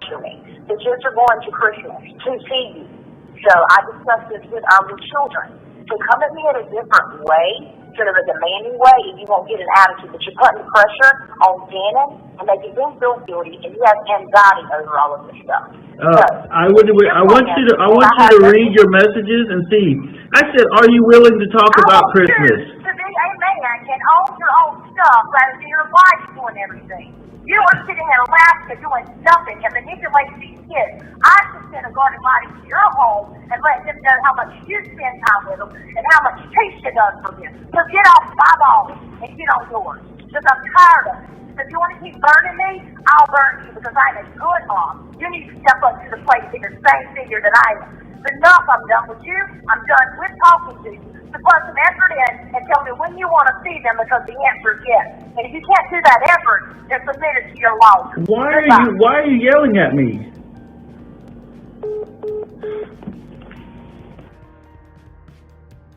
pressure me. The kids are going to Christmas to see you. So I discussed this with our little children. So come at me in a different way, sort of a demanding way, and you won't get an attitude that you're putting pressure on Gannon and making him feel guilty, and he has anxiety over all of this stuff. I want you to read your messages and see. I said, are you willing to talk about Christmas? To be a man and own your own stuff rather than your wife doing everything. You are sitting in Alaska doing nothing and manipulating these kids. I should send a guardian body to your home and let them know how much you spend time with them and how much Tisha does for them. So get off my balls and get on yours. Because I'm tired of it. If you want to keep burning me, I'll burn you because I'm a good mom. You need to step up to the plate and be the same figure that I am. Enough, I'm done with you. I'm done with talking to you. So put some effort in and tell me when you want to see them because the answer is yes. And if you can't do that effort, then submit it to your lawyer. Why are you yelling at me?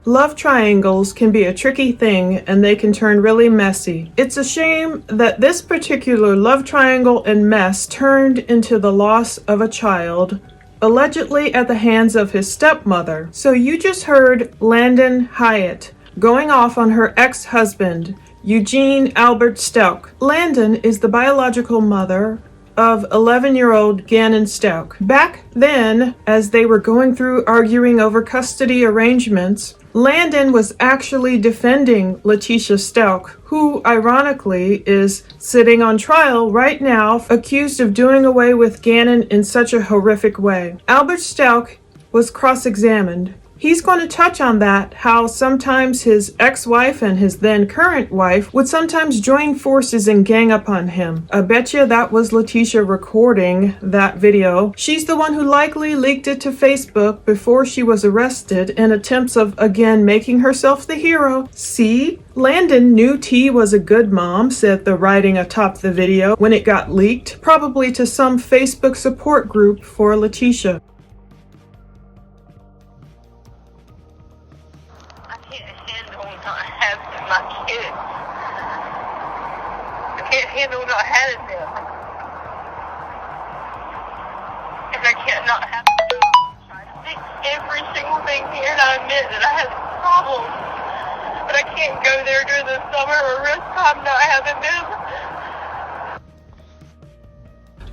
Love triangles can be a tricky thing and they can turn really messy. It's a shame that this particular love triangle and mess turned into the loss of a child, allegedly at the hands of his stepmother. So you just heard Landon Hyatt going off on her ex-husband, Eugene Albert Stauch. Landon is the biological mother of 11-year-old Gannon Stauch. Back then, as they were going through arguing over custody arrangements, Landon was actually defending Letecia Stauch, who ironically is sitting on trial right now, accused of doing away with Gannon in such a horrific way. Albert Stauch was cross-examined. He's going to touch on that, how sometimes his ex-wife and his then current wife would sometimes join forces and gang up on him. I bet you that was Letecia recording that video. She's the one who likely leaked it to Facebook before she was arrested in attempts of, again, making herself the hero. See? Landon knew T was a good mom, said the writing atop the video when it got leaked, probably to some Facebook support group for Letecia. I can't handle not having them. And I can't not have them. I fix every single thing here, and I admit that I have problems. But I can't go there during the summer or risk time not having them.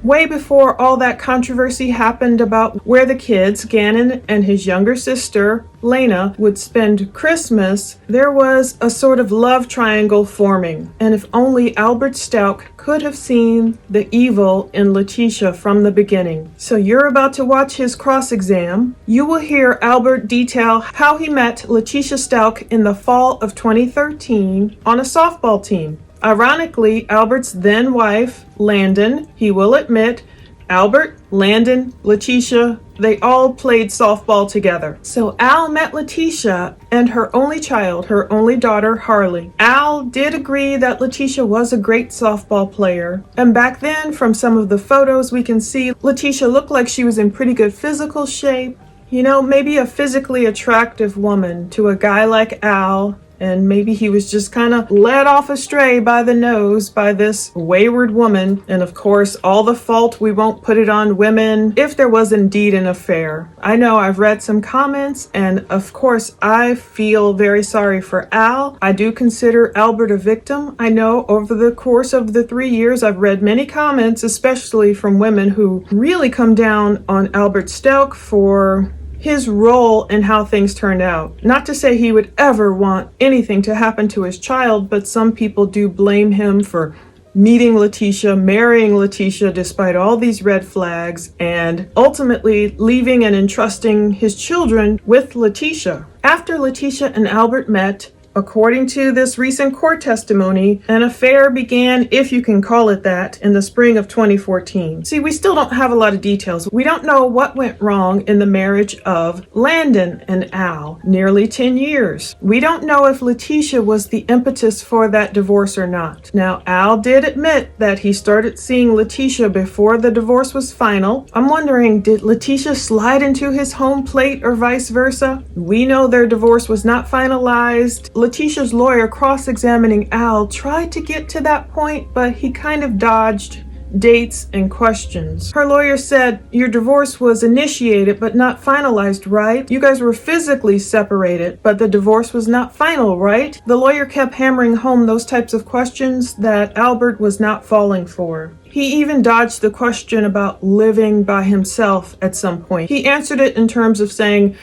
Way before all that controversy happened about where the kids, Gannon and his younger sister, Lena, would spend Christmas, there was a sort of love triangle forming. And if only Albert Stauch could have seen the evil in Letecia from the beginning. So you're about to watch his cross exam. You will hear Albert detail how he met Letecia Stauch in the fall of 2013 on a softball team. Ironically, Albert's then wife, Landon, he will admit, Albert, Landon, Letecia, they all played softball together. So Al met Letecia and her only child, her only daughter, Harley. Al did agree that Letecia was a great softball player. And back then, from some of the photos we can see, Letecia looked like she was in pretty good physical shape. You know, maybe a physically attractive woman to a guy like Al. And maybe he was just kind of led off astray by the nose by this wayward woman. And of course, all the fault, we won't put it on women if there was indeed an affair. I know I've read some comments, and of course, I feel very sorry for Al. I do consider Albert a victim. I know over the course of the 3 years, I've read many comments, especially from women who really come down on Albert Stauch for his role in how things turned out. Not to say he would ever want anything to happen to his child, but some people do blame him for meeting Letecia, marrying Letecia despite all these red flags, and ultimately leaving and entrusting his children with Letecia. After Letecia and Albert met, according to this recent court testimony, an affair began, if you can call it that, in the spring of 2014. See, we still don't have a lot of details. We don't know what went wrong in the marriage of Landon and Al, nearly 10 years. We don't know if Letecia was the impetus for that divorce or not. Now, Al did admit that he started seeing Letecia before the divorce was final. I'm wondering, did Letecia slide into his home plate or vice versa? We know their divorce was not finalized. Letecia's lawyer cross-examining Al tried to get to that point, but he kind of dodged dates and questions. Her lawyer said, your divorce was initiated but not finalized, right? You guys were physically separated, but the divorce was not final, right? The lawyer kept hammering home those types of questions that Albert was not falling for. He even dodged the question about living by himself at some point. He answered it in terms of saying,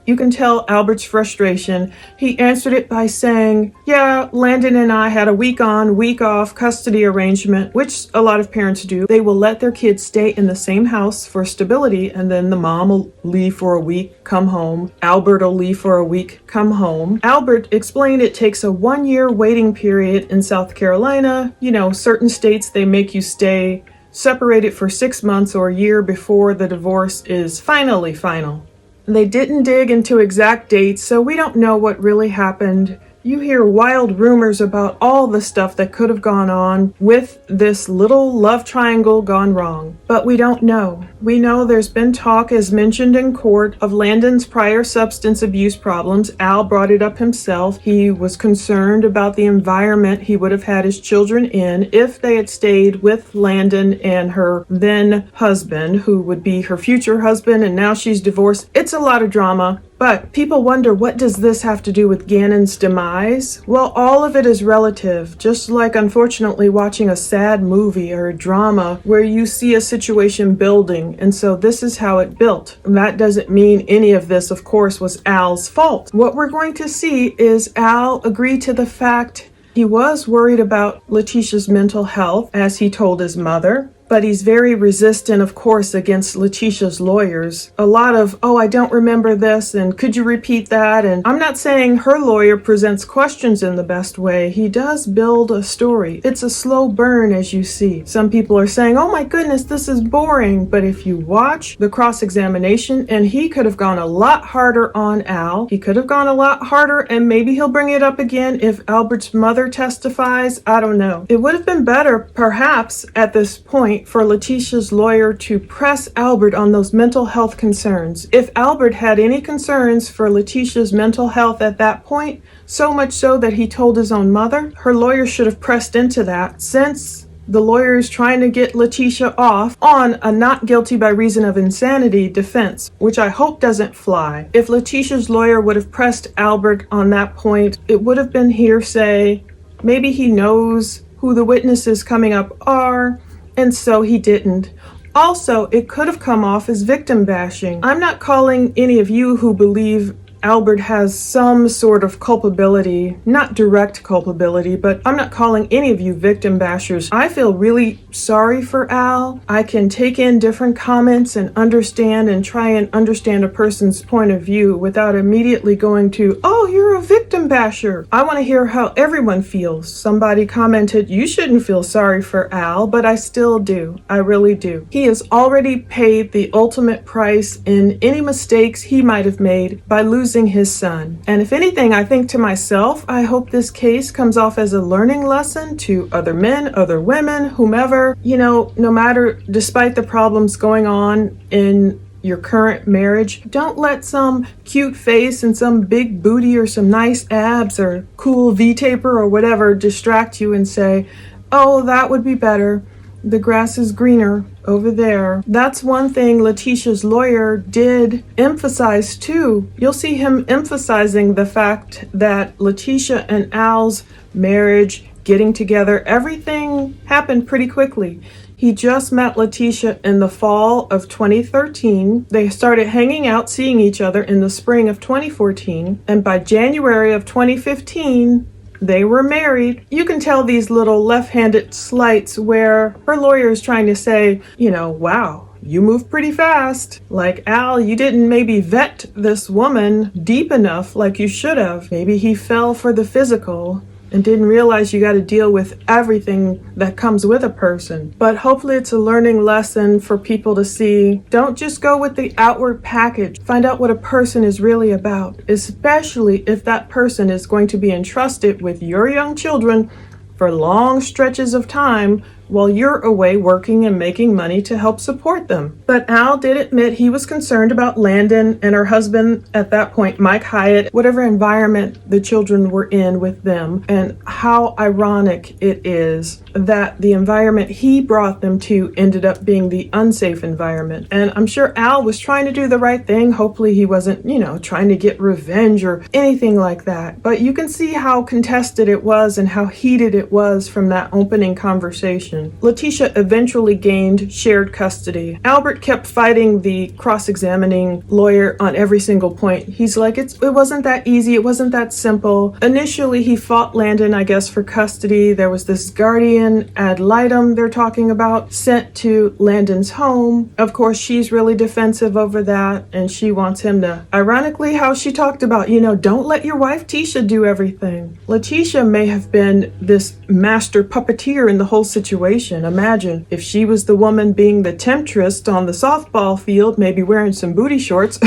you can tell Albert's frustration. He answered it by saying, yeah, Landon and I had a week on, week off custody arrangement, which a lot of parents do. They will let their kids stay in the same house for stability, and then the mom will leave for a week, come home. Albert will leave for a week, come home. Albert explained it takes a 1-year waiting period in South Carolina. You know, certain states, they make you stay separated for 6 months or a year before the divorce is finally final. They didn't dig into exact dates, so we don't know what really happened. You hear wild rumors about all the stuff that could have gone on with this little love triangle gone wrong. But we don't know. We know there's been talk, as mentioned in court, of Landon's prior substance abuse problems. Al brought it up himself. He was concerned about the environment he would have had his children in if they had stayed with Landon and her then husband, who would be her future husband, and now she's divorced. It's a lot of drama. But people wonder, what does this have to do with Gannon's demise? Well, all of it is relative, just like unfortunately watching a sad movie or a drama where you see a situation building, and so this is how it built. And that doesn't mean any of this, of course, was Al's fault. What we're going to see is Al agree to the fact he was worried about Letecia's mental health, as he told his mother. But he's very resistant, of course, against Letecia's lawyers. A lot of, oh, I don't remember this, and could you repeat that? And I'm not saying her lawyer presents questions in the best way. He does build a story. It's a slow burn, as you see. Some people are saying, oh my goodness, this is boring. But if you watch the cross-examination, and he could have gone a lot harder on Al. He could have gone a lot harder, and maybe he'll bring it up again if Albert's mother testifies. I don't know. It would have been better, perhaps, at this point, for Letecia's lawyer to press Albert on those mental health concerns. If Albert had any concerns for Letecia's mental health at that point, so much so that he told his own mother, her lawyer should have pressed into that. Since the lawyer is trying to get Letecia off on a not guilty by reason of insanity defense, which I hope doesn't fly. If Letecia's lawyer would have pressed Albert on that point, it would have been hearsay. Maybe he knows who the witnesses coming up are, and so he didn't. Also, it could have come off as victim bashing. I'm not calling any of you who believe Albert has some sort of culpability, not direct culpability, but I'm not calling any of you victim bashers. I feel really sorry for Al. I can take in different comments and understand and try and understand a person's point of view without immediately going to, oh, you're a victim basher. I want to hear how everyone feels. Somebody commented, you shouldn't feel sorry for Al, but I still do. I really do. He has already paid the ultimate price in any mistakes he might have made by losing his son. And if anything, I think to myself, I hope this case comes off as a learning lesson to other men, other women, whomever, no matter, despite the problems going on in your current marriage, don't let some cute face and some big booty or some nice abs or cool V-taper or whatever distract you and say, oh, that would be better. The grass is greener over there. That's one thing Letecia's lawyer did emphasize too. You'll see him emphasizing the fact that Letecia and Al's marriage, getting together, everything happened pretty quickly. He just met Letecia in the fall of 2013. They started hanging out, seeing each other in the spring of 2014. And by January of 2015, they were married. You can tell these little left-handed slights where her lawyer is trying to say, wow, you move pretty fast. Like, Al, you didn't maybe vet this woman deep enough like you should have. Maybe he fell for the physical and didn't realize you got to deal with everything that comes with a person. But hopefully it's a learning lesson for people to see. Don't just go with the outward package. Find out what a person is really about, especially if that person is going to be entrusted with your young children for long stretches of time while you're away working and making money to help support them. But Al did admit he was concerned about Landon and her husband at that point, Mike Hyatt, whatever environment the children were in with them, and how ironic it is that the environment he brought them to ended up being the unsafe environment. And I'm sure Al was trying to do the right thing. Hopefully he wasn't, trying to get revenge or anything like that. But you can see how contested it was and how heated it was from that opening conversation. Letecia eventually gained shared custody. Albert kept fighting the cross-examining lawyer on every single point. He's like, it wasn't that easy. It wasn't that simple. Initially, he fought Landon, I guess, for custody. There was this guardian ad litem they're talking about sent to Landon's home. Of course, she's really defensive over that, and she wants him to, ironically, how she talked about, don't let your wife Tisha do everything. Letecia may have been this master puppeteer in the whole situation. Imagine if she was the woman being the temptress on the softball field, maybe wearing some booty shorts,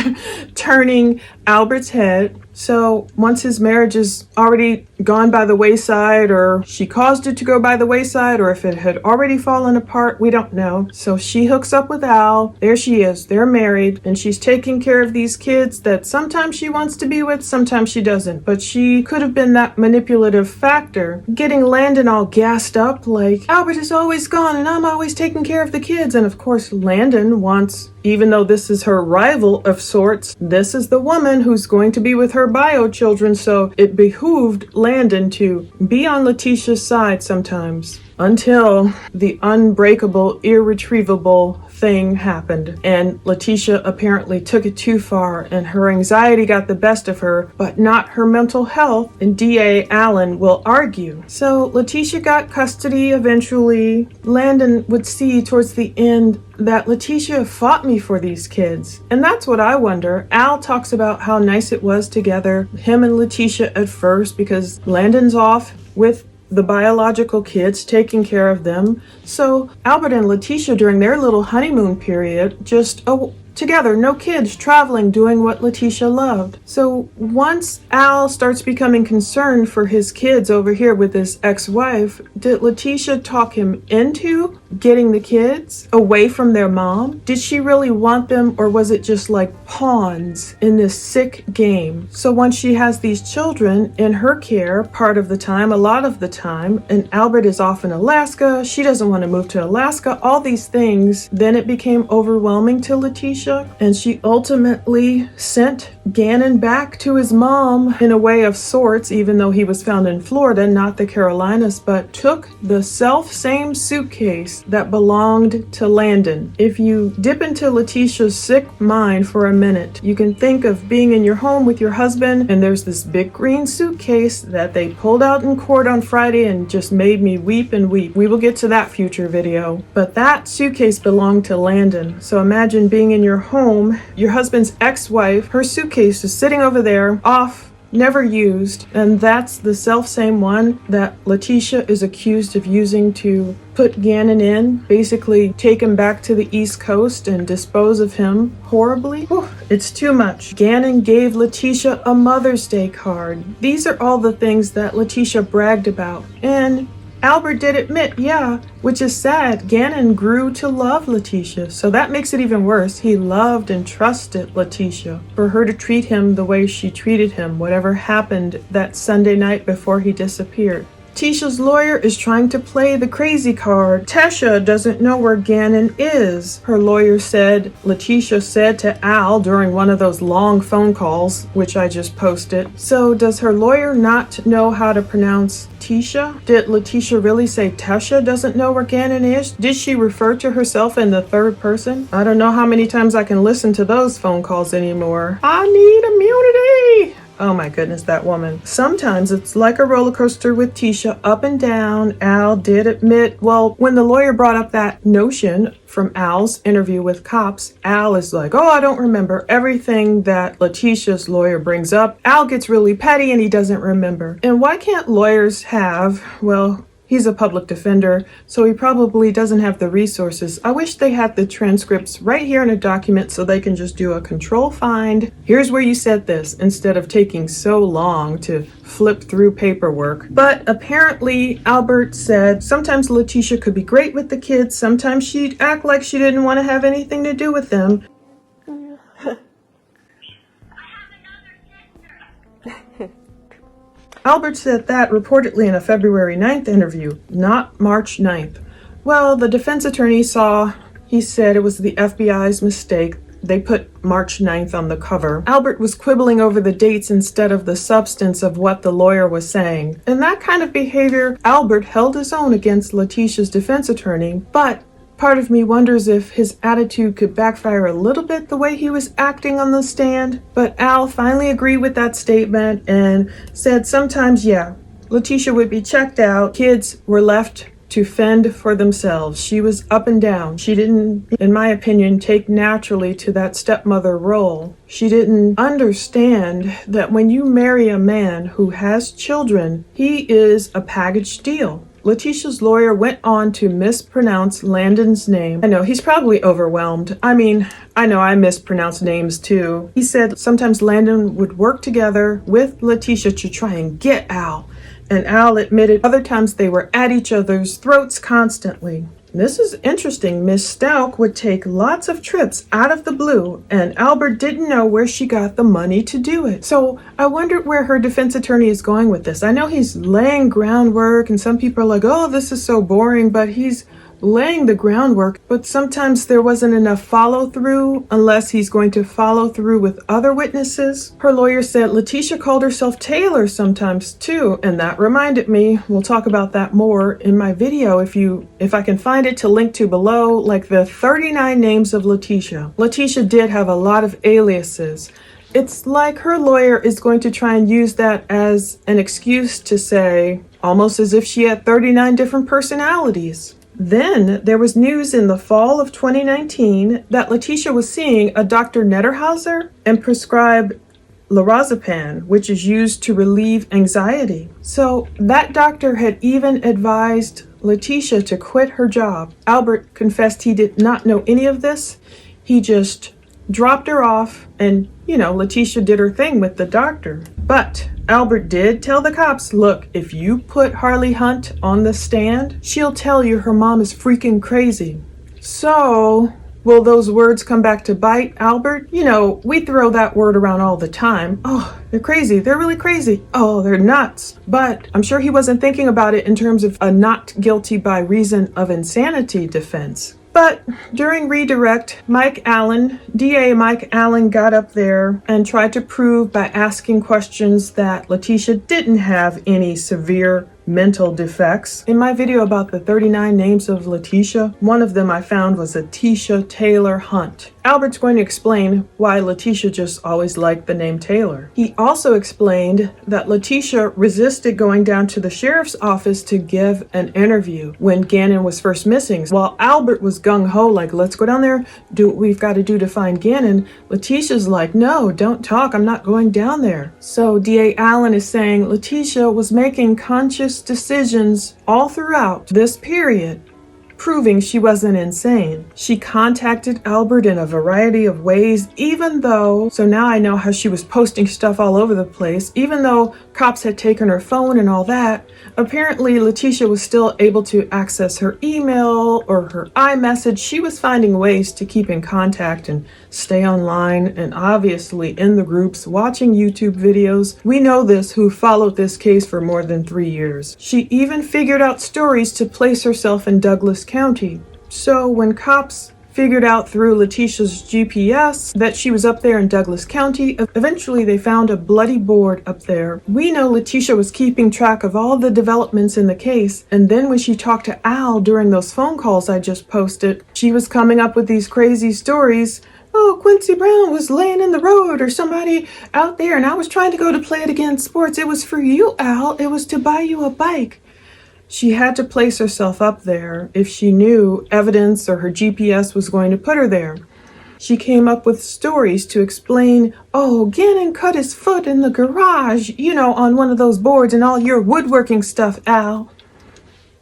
turning Albert's head. So once his marriage is already gone by the wayside, or she caused it to go by the wayside, or if it had already fallen apart, we don't know. So she hooks up with Al. There she is. They're married, and she's taking care of these kids that sometimes she wants to be with, sometimes she doesn't. But she could have been that manipulative factor, getting Landon all gassed up like, Albert is always gone and I'm always taking care of the kids. And of course, Landon wants, even though this is her rival of sorts, this is the woman who's going to be with her bio children, so it behooved Landon to be on Letecia's side sometimes, until the unbreakable, irretrievable thing happened. And Letecia apparently took it too far, and her anxiety got the best of her, but not her mental health, and DA Allen will argue. So Letecia got custody eventually. Landon would see towards the end that Letecia fought me for these kids. And that's what I wonder. Al talks about how nice it was together, him and Letecia at first, because Landon's off with the biological kids, taking care of them. So Albert and Letecia, during their little honeymoon period, just together, no kids, traveling, doing what Letecia loved. So once Al starts becoming concerned for his kids over here with his ex-wife, did Letecia talk him into getting the kids away from their mom? Did she really want them, or was it just like pawns in this sick game? So once she has these children in her care, part of the time, a lot of the time, and Albert is off in Alaska, she doesn't want to move to Alaska, all these things, then it became overwhelming to Letecia, and she ultimately sent Gannon back to his mom in a way of sorts, even though he was found in Florida, not the Carolinas, but took the same suitcase that belonged to Landon. If you dip into Letecia's sick mind for a minute, you can think of being in your home with your husband, and there's this big green suitcase that they pulled out in court on Friday and just made me weep and weep. We will get to that future video. But that suitcase belonged to Landon. So imagine being in your home, your husband's ex-wife, her suitcase is sitting over there, off, never used, and that's the same one that Letecia is accused of using to put Gannon in, basically take him back to the East Coast and dispose of him horribly. Whew, it's too much. Gannon gave Letecia a Mother's Day card. These are all the things that Letecia bragged about, and Albert did admit, yeah, which is sad. Gannon grew to love Letecia, so that makes it even worse. He loved and trusted Letecia. For her to treat him the way she treated him, whatever happened that Sunday night before he disappeared. Tisha's lawyer is trying to play the crazy card. Tesha doesn't know where Gannon is. Her lawyer said, Letecia said to Al during one of those long phone calls, which I just posted. So does her lawyer not know how to pronounce Tisha? Did Letecia really say Tesha doesn't know where Gannon is? Did she refer to herself in the third person? I don't know how many times I can listen to those phone calls anymore. I need immunity. Oh my goodness, that woman. Sometimes it's like a roller coaster with Tisha, up and down. Al did admit, well, when the lawyer brought up that notion from Al's interview with cops, Al is like, oh, I don't remember everything that Letecia's lawyer brings up. Al gets really petty and he doesn't remember. And why can't lawyers have, well, He's a public defender, so he probably doesn't have the resources. I wish they had the transcripts right here in a document so they can just do a control find. Here's where you said this, instead of taking so long to flip through paperwork. But apparently Albert said sometimes Letecia could be great with the kids, sometimes she'd act like she didn't want to have anything to do with them. Albert said that reportedly in a February 9th interview, not March 9th. Well, the defense attorney he said it was the FBI's mistake. They put March 9th on the cover. Albert was quibbling over the dates instead of the substance of what the lawyer was saying. In that kind of behavior, Albert held his own against Letecia's defense attorney, but part of me wonders if his attitude could backfire a little bit the way he was acting on the stand. But Al finally agreed with that statement and said sometimes, yeah, Letecia would be checked out. Kids were left to fend for themselves. She was up and down. She didn't, in my opinion, take naturally to that stepmother role. She didn't understand that when you marry a man who has children, he is a package deal. Letecia's lawyer went on to mispronounce Landon's name. I know, he's probably overwhelmed. I mean, I know I mispronounce names too. He said sometimes Landon would work together with Letecia to try and get Al. And Al admitted other times they were at each other's throats constantly. This is interesting. Miss Stauch would take lots of trips out of the blue, and Albert didn't know where she got the money to do it. So I wondered where her defense attorney is going with this. I know he's laying groundwork, and some people are like, oh, this is so boring, but he's laying the groundwork. But sometimes there wasn't enough follow-through unless he's going to follow through with other witnesses. Her lawyer said Letecia called herself Taylor sometimes too, and that reminded me, we'll talk about that more in my video if I can find it to link to below, like the 39 names of Letecia. Letecia did have a lot of aliases. It's like her lawyer is going to try and use that as an excuse to say, almost as if she had 39 different personalities. Then there was news in the fall of 2019 that Letecia was seeing a Dr. Netterhauser and prescribed lorazepam, which is used to relieve anxiety. So that doctor had even advised Letecia to quit her job. Albert confessed he did not know any of this. He just dropped her off and, Letecia did her thing with the doctor. But Albert did tell the cops, look, if you put Harley Hunt on the stand, she'll tell you her mom is freaking crazy. So, will those words come back to bite Albert? We throw that word around all the time. Oh, they're crazy. They're really crazy. Oh, they're nuts. But I'm sure he wasn't thinking about it in terms of a not guilty by reason of insanity defense. But during redirect, DA Mike Allen got up there and tried to prove by asking questions that Letecia didn't have any severe mental defects. In my video about the 39 names of Letecia, one of them I found was Letecia Taylor Hunt. Albert's going to explain why Letecia just always liked the name Taylor. He also explained that Letecia resisted going down to the sheriff's office to give an interview when Gannon was first missing. While Albert was gung-ho, like, let's go down there, do what we've got to do to find Gannon, Letecia's like, no, don't talk, I'm not going down there. So DA Allen is saying Letecia was making conscious decisions all throughout this period, proving she wasn't insane. She contacted Albert in a variety of ways, so now I know how she was posting stuff all over the place, even though cops had taken her phone and all that. Apparently, Letecia was still able to access her email or her iMessage. She was finding ways to keep in contact and stay online, and obviously in the groups, watching YouTube videos. We know this who followed this case for more than 3 years. She even figured out stories to place herself in Douglas County. So when cops figured out through Letecia's GPS that she was up there in Douglas County, eventually they found a bloody board up there. We know Letecia was keeping track of all the developments in the case, and then when she talked to Al during those phone calls I just posted, she was coming up with these crazy stories. Oh, Quincy Brown was laying in the road or somebody out there and I was trying to go to Play It Again Sports. It was for you, Al. It was to buy you a bike. She had to place herself up there if she knew evidence or her GPS was going to put her there. She came up with stories to explain, oh, Gannon cut his foot in the garage, on one of those boards and all your woodworking stuff, Al.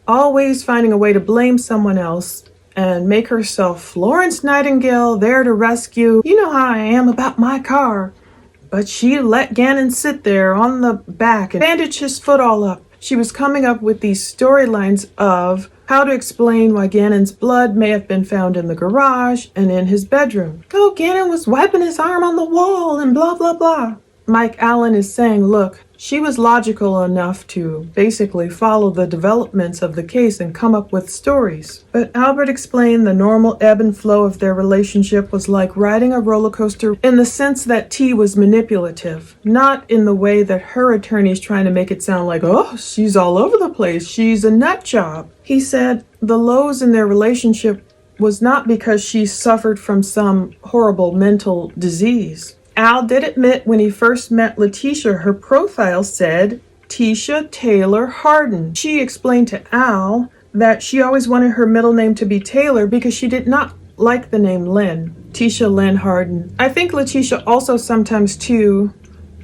always finding a way to blame someone else and make herself Florence Nightingale there to rescue. You know how I am about my car. But she let Gannon sit there on the back and bandage his foot all up. She was coming up with these storylines of how to explain why Gannon's blood may have been found in the garage and in his bedroom. Oh, Gannon was wiping his arm on the wall and blah, blah, blah. Mike Allen is saying, look, she was logical enough to basically follow the developments of the case and come up with stories. But Albert explained the normal ebb and flow of their relationship was like riding a roller coaster in the sense that T was manipulative, not in the way that her attorney's trying to make it sound like, oh, she's all over the place, she's a nut job. He said the lows in their relationship was not because she suffered from some horrible mental disease. Al did admit when he first met Letecia, her profile said Tisha Taylor Harden. She explained to Al that she always wanted her middle name to be Taylor because she did not like the name Lynn. Tisha Lynn Harden. I think Letecia also sometimes too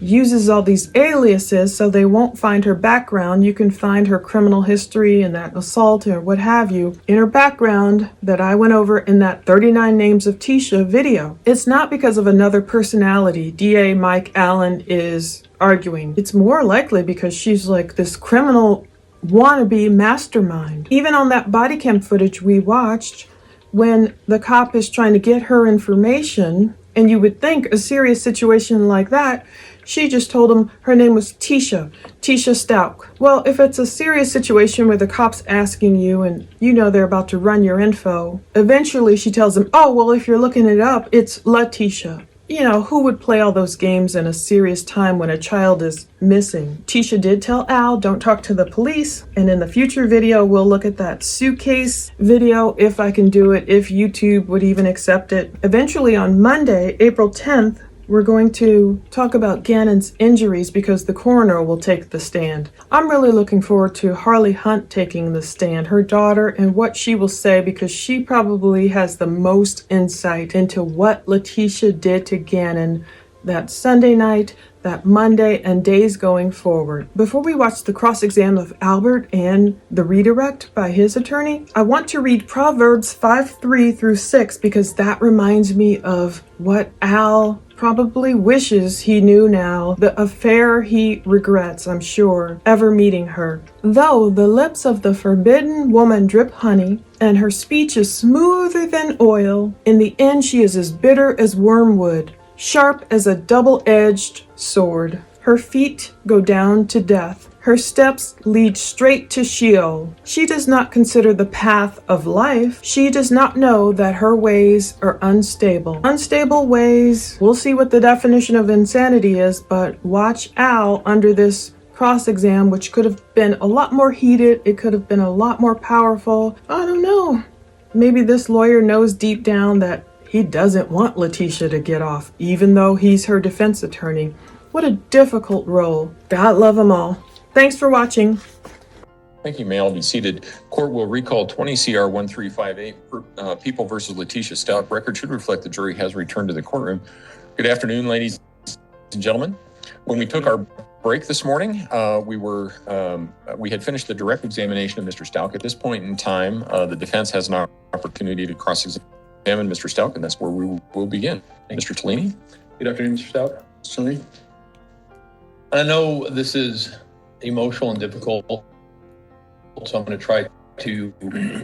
uses all these aliases so they won't find her background. You can find her criminal history and that assault or what have you in her background that I went over in that 39 Names of Tisha video. It's not because of another personality, DA Mike Allen is arguing. It's more likely because she's like this criminal wannabe mastermind. Even on that body cam footage we watched, when the cop is trying to get her information, and you would think a serious situation like that, she just told him her name was Letecia Stauch. Well, if it's a serious situation where the cop's asking you and you know they're about to run your info, eventually she tells him, oh, well, if you're looking it up, it's Letecia. You know, who would play all those games in a serious time when a child is missing? Tisha did tell Al, don't talk to the police. And in the future video, we'll look at that suitcase video, if I can do it, if YouTube would even accept it. Eventually on Monday, April 10th, we're going to talk about Gannon's injuries because the coroner will take the stand. I'm really looking forward to Harley Hunt taking the stand, her daughter, and what she will say because she probably has the most insight into what Letecia did to Gannon that Sunday night, that Monday, and days going forward. Before we watch the cross-exam of Albert and the redirect by his attorney, I want to read Proverbs 5:3 through 6 because that reminds me of what Al probably wishes he knew now, the affair he regrets, I'm sure, ever meeting her. Though the lips of the forbidden woman drip honey, and her speech is smoother than oil, in the end she is as bitter as wormwood, sharp as a double-edged sword. Her feet go down to death. Her steps lead straight to Sheol. She does not consider the path of life. She does not know that her ways are unstable. Unstable ways, we'll see what the definition of insanity is, but watch Al under this cross-exam, which could have been a lot more heated. It could have been a lot more powerful. I don't know. Maybe this lawyer knows deep down that he doesn't want Letecia to get off, even though he's her defense attorney. What a difficult role. God love them all. Thanks for watching. Thank you, May. Be seated. Court will recall 20 CR 1358, People versus Letecia Stauch. Record should reflect the jury has returned to the courtroom. Good afternoon, ladies and gentlemen. When we took our break this morning, we had finished the direct examination of Mr. Stauch. At this point in time, the defense has an opportunity to cross-examine Mr. Stauch, and that's where we will begin. Mr. Tellini. Good afternoon, Mr. Stauch. Mr. Tellini. I know this is emotional and difficult, so I'm going to try to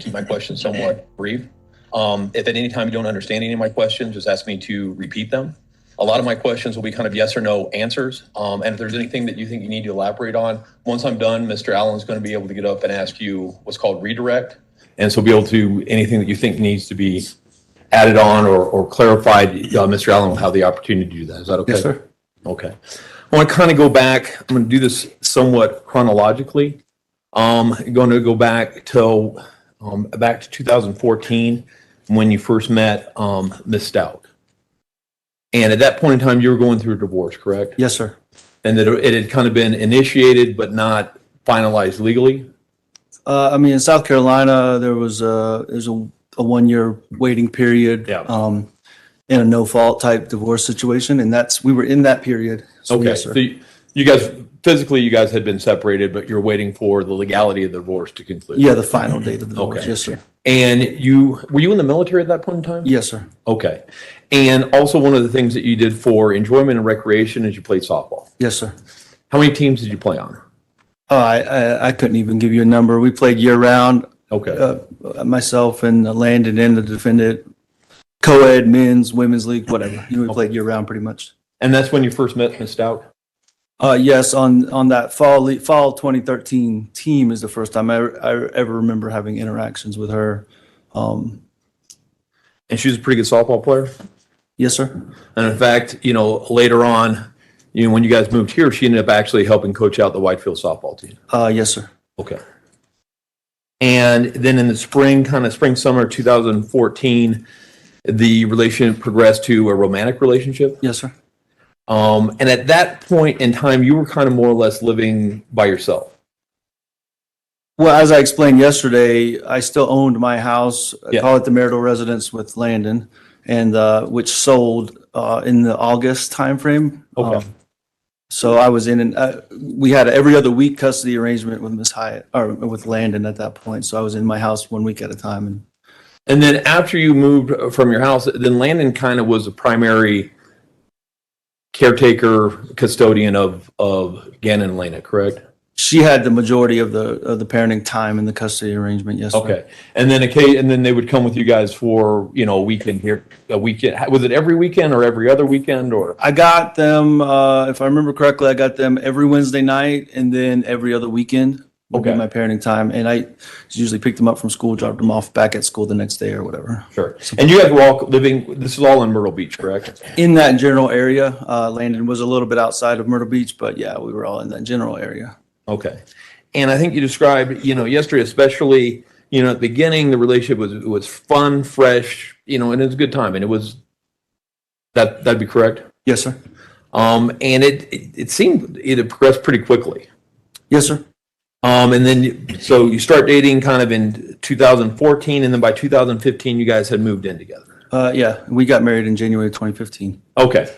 keep my questions somewhat brief. If at any time you don't understand any of my questions, just ask me to repeat them. A lot of my questions will be kind of yes or no answers. And if there's anything that you think you need to elaborate on, once I'm done, Mr. Allen's going to be able to get up and ask you what's called redirect. And so be able to, anything that you think needs to be added on or clarified, Mr. Allen will have the opportunity to do that. Is that okay? Yes, sir. Okay. I want to kind of go back. I'm going to do this somewhat chronologically. I'm going to go back to 2014 when you first met Ms. Stauch. And at that point in time, you were going through a divorce, correct? Yes, sir. And that it had kind of been initiated but not finalized legally? I mean, in South Carolina, there's a 1-year waiting period. Yeah. In a no-fault type divorce situation, and we were in that period. So Okay. yes, sir. You guys, physically, you guys had been separated, but you're waiting for the legality of the divorce to conclude. Yeah, the final date of the divorce. Okay. Yes, sir. And were you in the military at that point in time? Yes, sir. Okay. And also one of the things that you did for enjoyment and recreation is you played softball. Yes, sir. How many teams did you play on? Oh, I couldn't even give you a number. We played year round. Okay. Myself and Landon and the defendant, co-ed, men's, women's league, whatever. We played year round pretty much. And that's when you first met Ms. Stauch? Yes, on that fall 2013 team is the first time I ever remember having interactions with her. And she was a pretty good softball player? Yes, sir. And in fact, later on, when you guys moved here, she ended up actually helping coach out the Whitefield softball team. Yes, sir. Okay. And then in the spring, summer 2014, the relationship progressed to a romantic relationship? Yes, sir. And at that point in time, you were kind of more or less living by yourself. Well, as I explained yesterday, I still owned my house. I Yeah. call it the marital residence with Landon, and which sold in the August timeframe. Okay. So I was we had every other week custody arrangement with Miss Hyatt or with Landon at that point. So I was in my house 1 week at a time. And then after you moved from your house, then Landon kind of was the primary caretaker, custodian of Gannon and Lena, correct? She had the majority of the parenting time in the custody arrangement. Yes. Sir. Okay. And then they would come with you guys for, a weekend here, a weekend. Was it every weekend or every other weekend or? I got them, if I remember correctly, I got them every Wednesday night and then every other weekend would be Okay. my parenting time. And I usually picked them up from school, dropped them off back at school the next day or whatever. Sure. And you guys were all this is all in Myrtle Beach, correct? In that general area, Landon was a little bit outside of Myrtle Beach, but yeah, we were all in that general area. Okay. And I think you described, yesterday, especially, at the beginning, the relationship was fun, fresh, and it was a good time. And it was, that'd be correct? Yes, sir. And it seemed it had progressed pretty quickly. Yes, sir. And then, so you start dating kind of in 2014, and then by 2015, you guys had moved in together. Yeah, we got married in January 2015. Okay.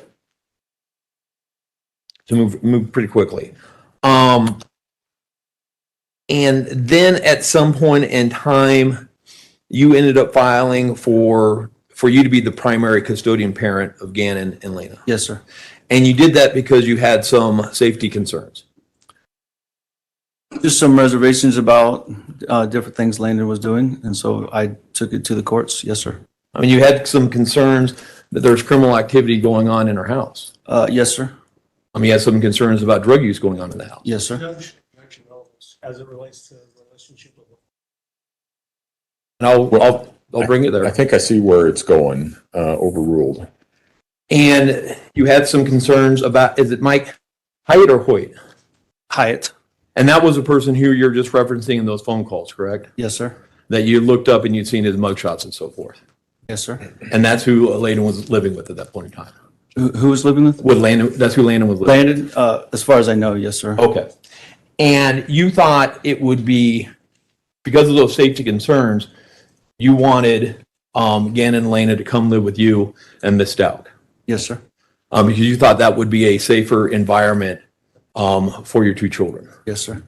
So move pretty quickly. And then at some point in time, you ended up filing for you to be the primary custodian parent of Gannon and Lena. Yes, sir. And you did that because you had some safety concerns. Just some reservations about different things Landon was doing, and so I took it to the courts. Yes, sir. I mean, you had some concerns that there's criminal activity going on in our house. Yes, sir. I mean, you had some concerns about drug use going on in the house. Yes, sir. Judge, action levels as it relates to the relationship with. And I'll bring it there. I think I see where it's going, overruled. And you had some concerns about, is it Mike Hyatt or Hoyt? Hyatt. And that was the person who you're just referencing in those phone calls, correct? Yes, sir. That you looked up and you'd seen his mugshots and so forth. Yes, sir. And that's who Landon was living with at that point in time. Who was living with? With Landon, that's who Landon was living with. Landon, as far as I know, yes, sir. Okay. And you thought it would be, because of those safety concerns, you wanted Gannon and Lena to come live with you and Miss Stauch. Yes, sir. Because you thought that would be a safer environment for your two children. Yes, sir.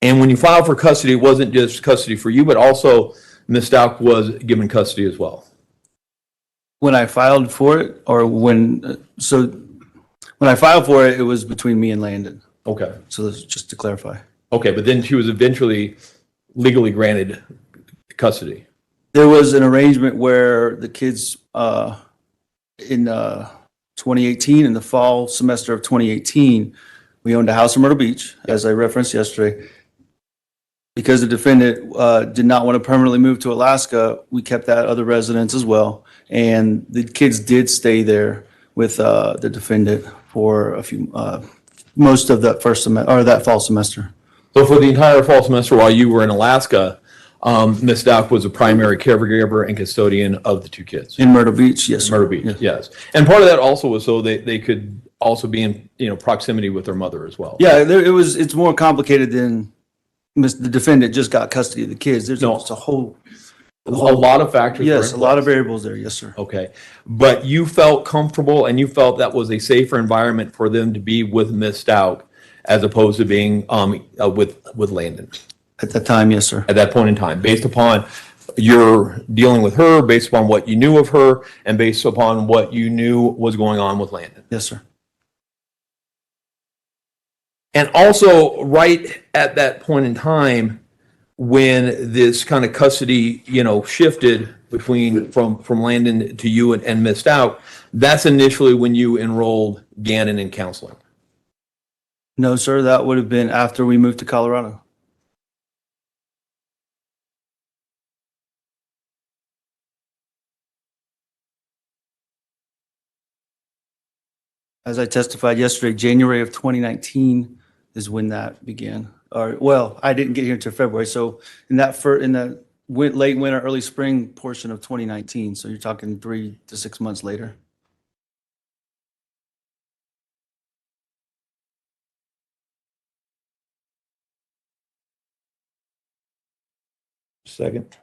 And when you filed for custody, it wasn't just custody for you, but also Miss Stauch was given custody as well. When I filed for it, or when I filed for it, it was between me and Landon. Okay. So that's just to clarify. Okay, but then she was eventually legally granted custody. There was an arrangement where the kids in 2018, in the fall semester of 2018, we owned a house in Myrtle Beach, as I referenced yesterday. Because the defendant did not want to permanently move to Alaska, we kept that other residence as well. And the kids did stay there with the defendant for most of that first semester, or that fall semester. So for the entire fall semester while you were in Alaska, Miss Stauch was a primary caregiver and custodian of the two kids. In Myrtle Beach, yes, sir. Myrtle Beach, yes. And part of that also was so they could also be in proximity with their mother as well. Yeah, it's more complicated than the defendant just got custody of the kids. There's No. a whole A lot of factors were Yes, in a lot of place. variables there. Yes, sir. Okay, but you felt comfortable and you felt that was a safer environment for them to be with Miss Stauch as opposed to being with Landon At that time, yes, sir. at that point in time, based upon your dealing with her, based upon what you knew of her, and based upon what you knew was going on with Landon. Yes, sir. And also, right at that point in time, when this kind of custody, shifted from Landon to you and Miss Stauch, that's initially when you enrolled Gannon in counseling. No, sir, that would have been after we moved to Colorado. As I testified yesterday, January of 2019 is when that began. Or, well, I didn't get here until February, so in the late winter, early spring portion of 2019, so you're talking 3 to 6 months later. Second.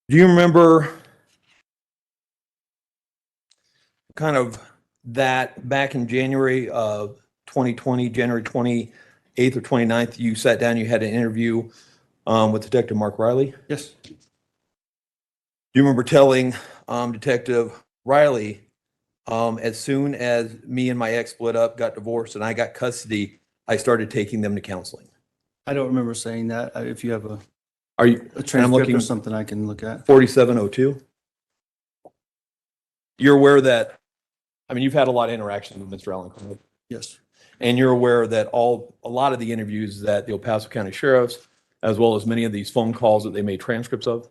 Do you remember kind of that back in January of 2020, January 28th or 29th, you sat down, you had an interview with Detective Mark Riley? Yes. Do you remember telling Detective Riley, as soon as me and my ex split up, got divorced, and I got custody, I started taking them to counseling? I don't remember saying that. If you have a Are you? transcript looking- or something I can look at. 4702. You're aware that, you've had a lot of interactions with Mr. Allen, correct? Yes. And you're aware that a lot of the interviews that the El Paso County Sheriffs, as well as many of these phone calls that they made transcripts of,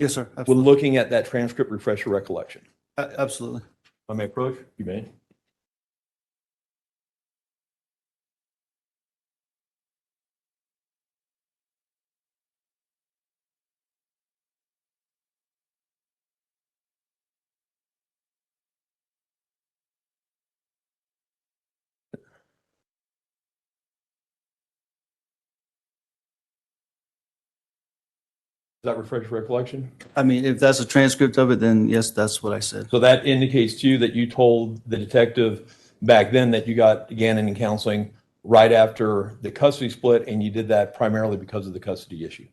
Yes, sir. when Absolutely. looking at that transcript, refresh your recollection. Absolutely. If I may approach, you may. Does that refresh your recollection? If that's a transcript of it, then yes, that's what I said. So that indicates to you that you told the detective back then that you got Gannon in counseling right after the custody split, and you did that primarily because of the custody issue.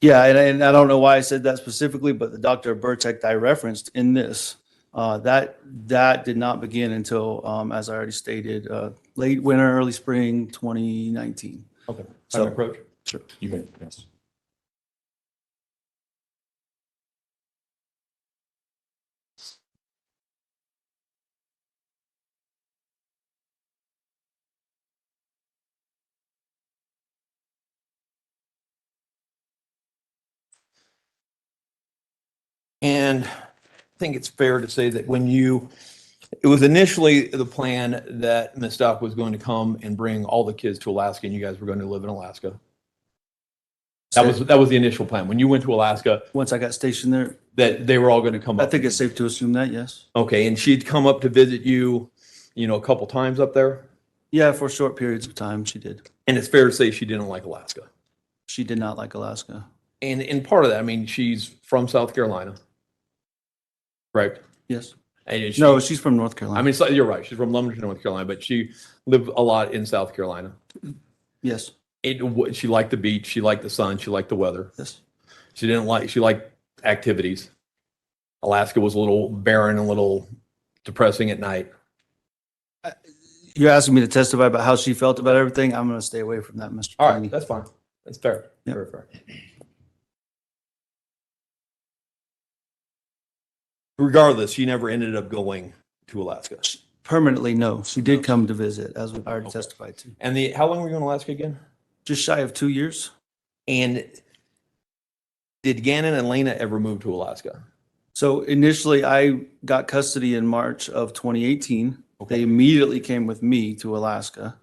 Yeah, and I don't know why I said that specifically, but the Dr. Burtek I referenced in this, that did not begin until, as I already stated, late winter, early spring 2019. Okay. So- So approach. Sure. You may. Yes. And I think it's fair to say that it was initially the plan that Ms. Stauch was going to come and bring all the kids to Alaska, and you guys were going to live in Alaska. That was the initial plan. When you went to Alaska, Once I got stationed there, that they were all going to come I up. think it's safe to assume that, yes. Okay, and she'd come up to visit you, a couple times up there, Yeah, for short periods of time, she did. and it's fair to say she didn't like Alaska. She did not like Alaska. And in part of that, she's from South Carolina, correct? Yes. And No, she's from North Carolina. you're right. She's from Lumberton, North Carolina, but she lived a lot in South Carolina. Yes. She liked the beach. She liked the sun. She liked the weather. Yes. She liked activities. Alaska was a little barren, a little depressing at night. You're asking me to testify about how she felt about everything. I'm going to stay away from that, Mr. All Kennedy. right, that's fine. That's fair. Yep. Very fair. Regardless, she never ended up going to Alaska. Permanently, no. She did come to visit, as we've already Okay. testified to. And how long were you in Alaska again? Just shy of 2 years. And did Gannon and Lena ever move to Alaska? So initially, I got custody in March of 2018. Okay. They immediately came with me to Alaska.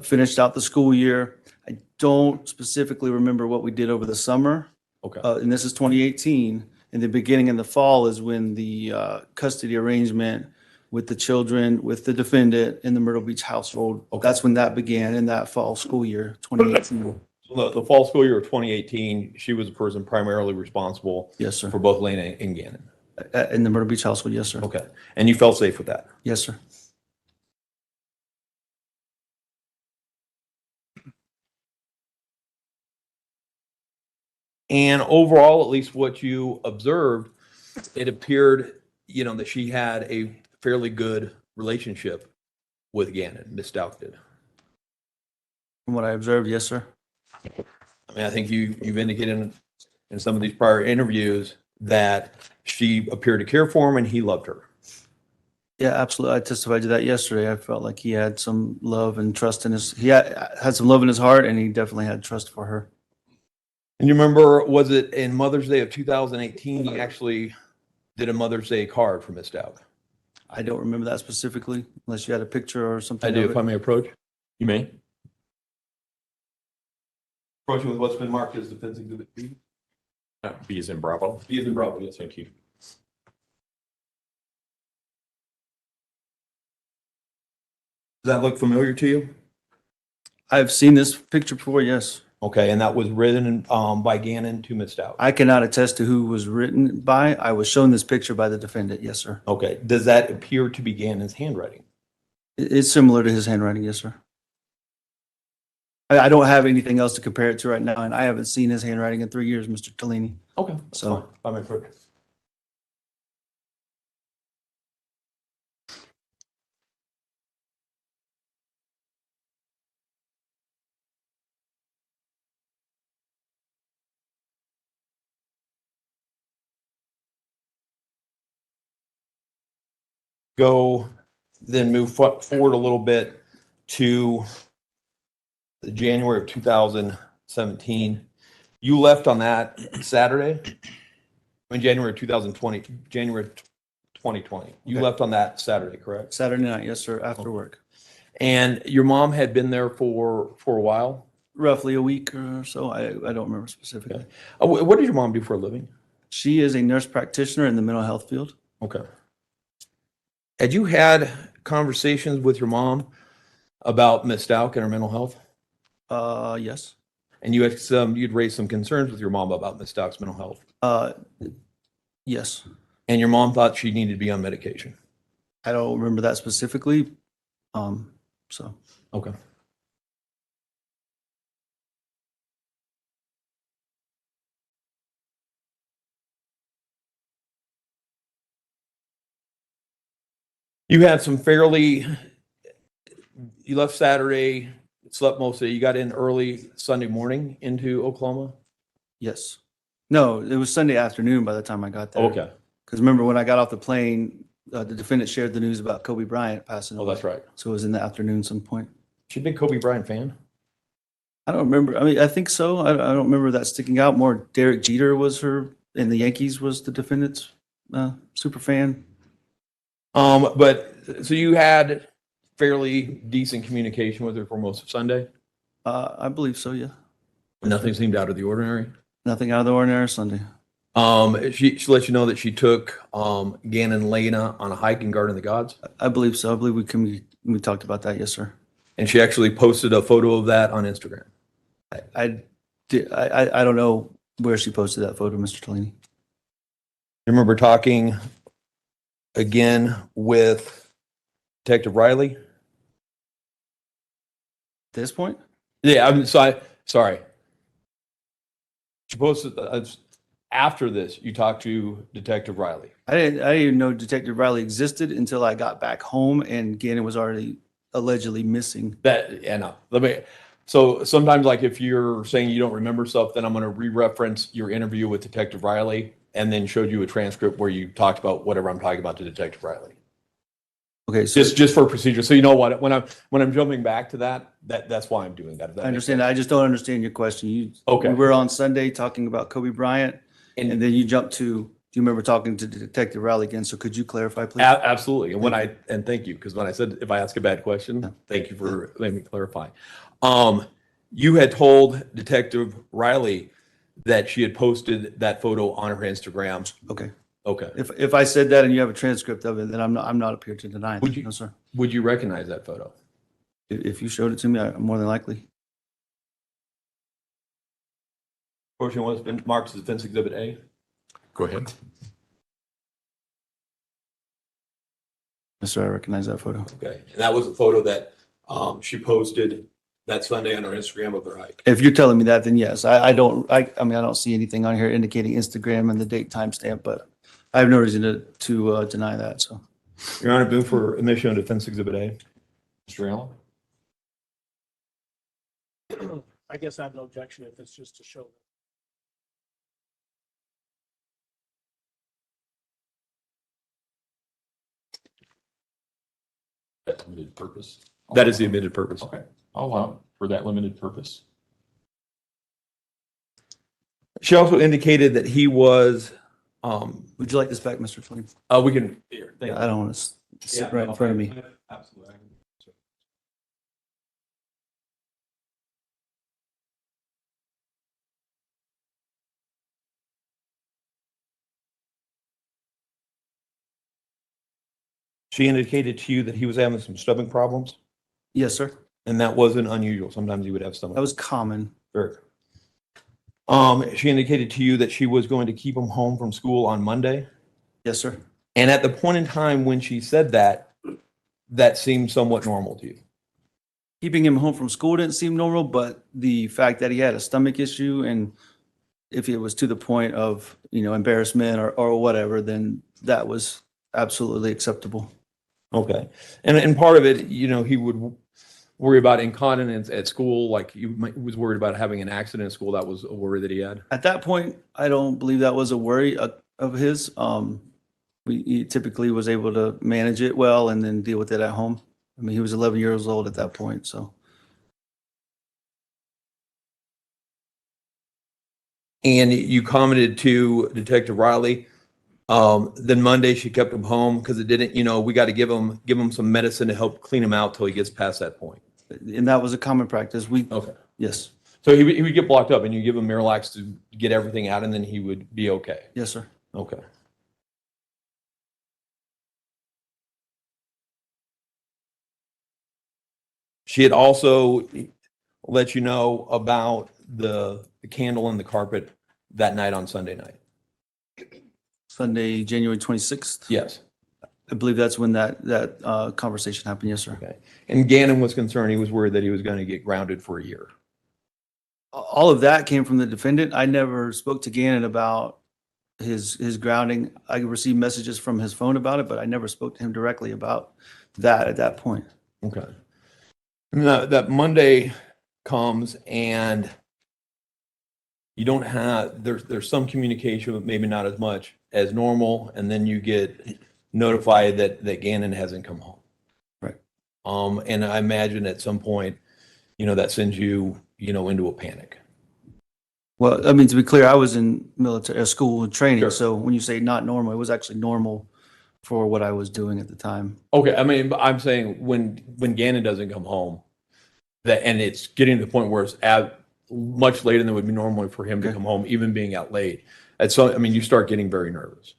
Finished out the school year. I don't specifically remember what we did over the summer. Okay. And this is 2018. In the beginning in the fall is when the custody arrangement with the children, with the defendant in the Myrtle Beach household. Okay. That's when that began, in that fall school year, 2018. So the fall school year of 2018, she was the person primarily responsible Yes, sir. for both Lena and Gannon. In the Myrtle Beach household, yes, sir. Okay. And you felt safe with that? Yes, sir. And overall, at least what you observed, it appeared, that she had a fairly good relationship with Gannon, Miss Stauch did. From what I observed, yes, sir. I mean, I think you've indicated in some of these prior interviews that she appeared to care for him and he loved her. Yeah, absolutely. I testified to that yesterday. I felt like he had some love and trust in he had some love in his heart, and he definitely had trust for her. And you remember, was it in Mother's Day of 2018, he actually did a Mother's Day card for Miss Stauch? I don't remember that specifically, unless you had a picture or something. I do, of if it. I may approach. You may. Approaching with what's been marked as Defense Exhibit B. B is in Bravo. B is in Bravo, yes. Thank you. Does that look familiar to you? I've seen this picture before, yes. Okay, and that was written by Gannon to Miss Stauch. I cannot attest to who was written by. I was shown this picture by the defendant, yes, sir. Okay, does that appear to be Gannon's handwriting? It's similar to his handwriting, yes, sir. I don't have anything else to compare it to right now, and I haven't seen his handwriting in 3 years, Mr. Tellini. Okay, So- so I may approach. Then move forward a little bit to the January of 2017. You left on that Saturday? In January of 2020, January 2020. You Okay. left on that Saturday, correct? Saturday night, yes, sir, after work. And your mom had been there for a while? Roughly a week or so. I don't remember specifically. Okay. What did your mom do for a living? She is a nurse practitioner in the mental health field. Okay. Had you had conversations with your mom about Miss Stauch and her mental health? Yes. And you'd raised some concerns with your mom about Miss Stauch's mental health. Yes. And your mom thought she needed to be on medication. I don't remember that specifically. So Okay. You left Saturday, slept most of it. You got in early Sunday morning into Oklahoma? yes. No, it was Sunday afternoon by the time I got there. Okay. Because remember when I got off the plane, the defendant shared the news about Kobe Bryant passing Oh, away. that's right. So it was in the afternoon some point. She's a big Kobe Bryant fan. I don't remember. I mean, I think so. I don't remember that sticking out. More Derek Jeter was her, and the Yankees was the defendant's super fan. But so you had fairly decent communication with her for most of Sunday? I believe so, yeah. Nothing seemed out of the ordinary? Nothing out of the ordinary Sunday. She let you know that she took Gannon and Lena on a hike in Garden of the Gods? I believe so. I believe we talked about that, yes, sir. And she actually posted a photo of that on Instagram? I don't know where she posted that photo, Mr. Tellini. You remember talking again with Detective Riley? At this point? Yeah, sorry. She posted, after this, you talked to Detective Riley. I didn't even know Detective Riley existed until I got back home and Gannon was already allegedly missing. So sometimes, like, if you're saying you don't remember stuff, then I'm going to re-reference your interview with Detective Riley and then showed you a transcript where you talked about whatever I'm talking about to Detective Riley. Okay, so Just for procedure. So you know what, when I'm jumping back to that's why I'm doing that. If that I makes understand. sense. I just don't understand your question. Okay. We were on Sunday talking about Kobe Bryant, and then you jumped to. Do you remember talking to Detective Riley again? So could you clarify, please? Absolutely. And thank you, because when I said if I ask a bad question, thank you for letting me clarify. You had told Detective Riley that she had posted that photo on her Instagram. Okay. Okay. If I said that and you have a transcript of it, then I'm not up here to deny Would it. you- No, sir. Would you recognize that photo? If you showed it to me, I'm more than likely. Portion was been marked as Offense Exhibit A. Go ahead. Yes, sir, I recognize that photo. Okay. And that was a photo that she posted that Sunday on her Instagram of her hike. If you're telling me that, then yes. I mean, I don't see anything on here indicating Instagram and the date timestamp, but I have no reason to deny that, so. Your Honor, move for admission of Defense Exhibit A. Mr. Allen? I guess I have no objection if it's just to show. That limited purpose? That is the admitted purpose. Okay, I'll allow it for that limited purpose. She also indicated that he was, Would you like this back, Mr. Flynn? we can, here, thank you. I don't want to sit right in front of me. Absolutely. She indicated to you that he was having some stomach problems, Yes, sir. and that wasn't unusual. Sometimes he would have stomach. That was common. Sure. She indicated to you that she was going to keep him home from school on Monday. Yes, sir. And at the point in time when she said that, that seemed somewhat normal to you. Keeping him home from school didn't seem normal, but the fact that he had a stomach issue and if it was to the point of, embarrassment or whatever, then that was absolutely acceptable. Okay. And part of it, he would worry about incontinence at school, like was worried about having an accident at school. That was a worry that he had. At that point, I don't believe that was a worry of his. He typically was able to manage it well and then deal with it at home. I mean, he was 11 years old at that point, so. And you commented to Detective Riley. Then Monday she kept him home because it didn't, we got to give him some medicine to help clean him out till he gets past that point. And that was a common practice. Okay. Yes, So he would get blocked up and you give him Miralax to get everything out and then he would be okay. yes, sir. Okay. She had also let you know about the candle in the carpet that night on Sunday night. Sunday, January 26th. Yes. I believe that's when that conversation happened. Yes, sir. Okay. And Gannon was concerned. He was worried that he was going to get grounded for a year. All of that came from the defendant. I never spoke to Gannon about his grounding. I received messages from his phone about it, but I never spoke to him directly about that at that point. Okay. And that Monday comes and you don't have, there's some communication, but maybe not as much as normal. And then you get notified that Gannon hasn't come home. Right. And I imagine at some point, that sends you, into a panic. Well, I mean, to be clear, I was in military school and training. Sure. So when you say not normal, it was actually normal for what I was doing at the time. Okay. I mean, but I'm saying when Gannon doesn't come home, and it's getting to the point where it's much later than would be normally for him to Okay. come home, even being out late. You start getting very nervous.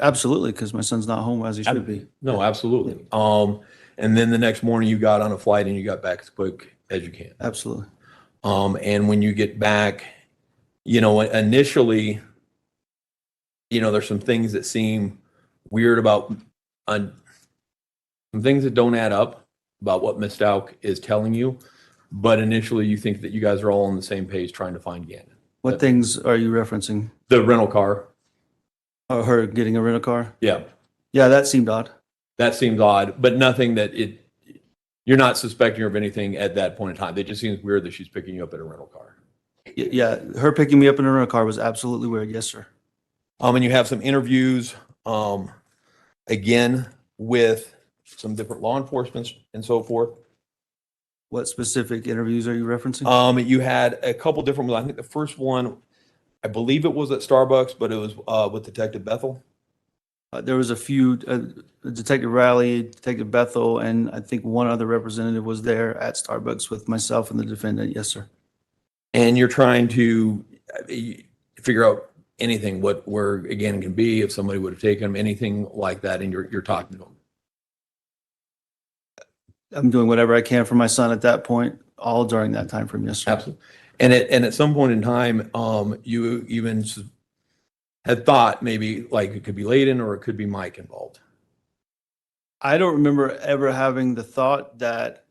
Absolutely, because my son's not home as he should be. No, absolutely. And then the next morning you got on a flight and you got back as quick as you can. Absolutely. And when you get back, initially, there's some things that seem weird about, some things that don't add up about what Ms. Stauch is telling you. But initially you think that you guys are all on the same page trying to find Gannon. What things are you referencing? The rental car. Her getting a rental car? Yeah. Yeah, that seemed odd. That seems odd, but nothing that you're not suspecting her of anything at that point in time. It just seems weird that she's picking you up in a rental car. Yeah, her picking me up in a rental car was absolutely weird. Yes, sir. And you have some interviews, again, with some different law enforcement and so forth. What specific interviews are you referencing? You had a couple different ones. I think the first one, I believe it was at Starbucks, but it was with Detective Bethel. There was a few, Detective Riley, Detective Bethel, and I think one other representative was there at Starbucks with myself and the defendant. Yes, sir. And you're trying to figure out anything, where again can be, if somebody would have taken him, anything like that, and you're talking to him. I'm doing whatever I can for my son at that point, all during that time frame. Yes, sir. Absolutely. And at some point in time, you even had thought maybe like it could be Layden or it could be Mike involved. I don't remember ever having the thought that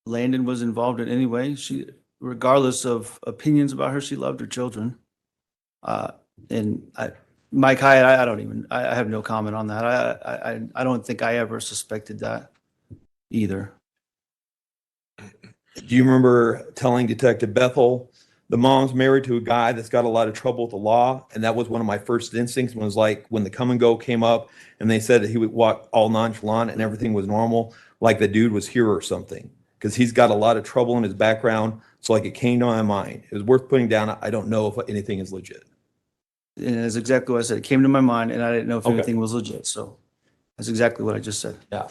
Landon was involved in any way. She, regardless of opinions about her, she loved her children. Mike Hyatt, I have no comment on that. I don't think I ever suspected that either. Do you remember telling Detective Bethel, the mom's married to a guy that's got a lot of trouble with the law? And that was one of my first instincts, was like when the come and go came up and they said that he would walk all nonchalant and everything was normal, like the dude was here or something, because he's got a lot of trouble in his background. So like it came to my mind. It was worth putting down. I don't know if anything is legit. And that's exactly what I said. It came to my mind and I didn't know if Okay. anything was legit. So that's exactly what I just said. Yeah.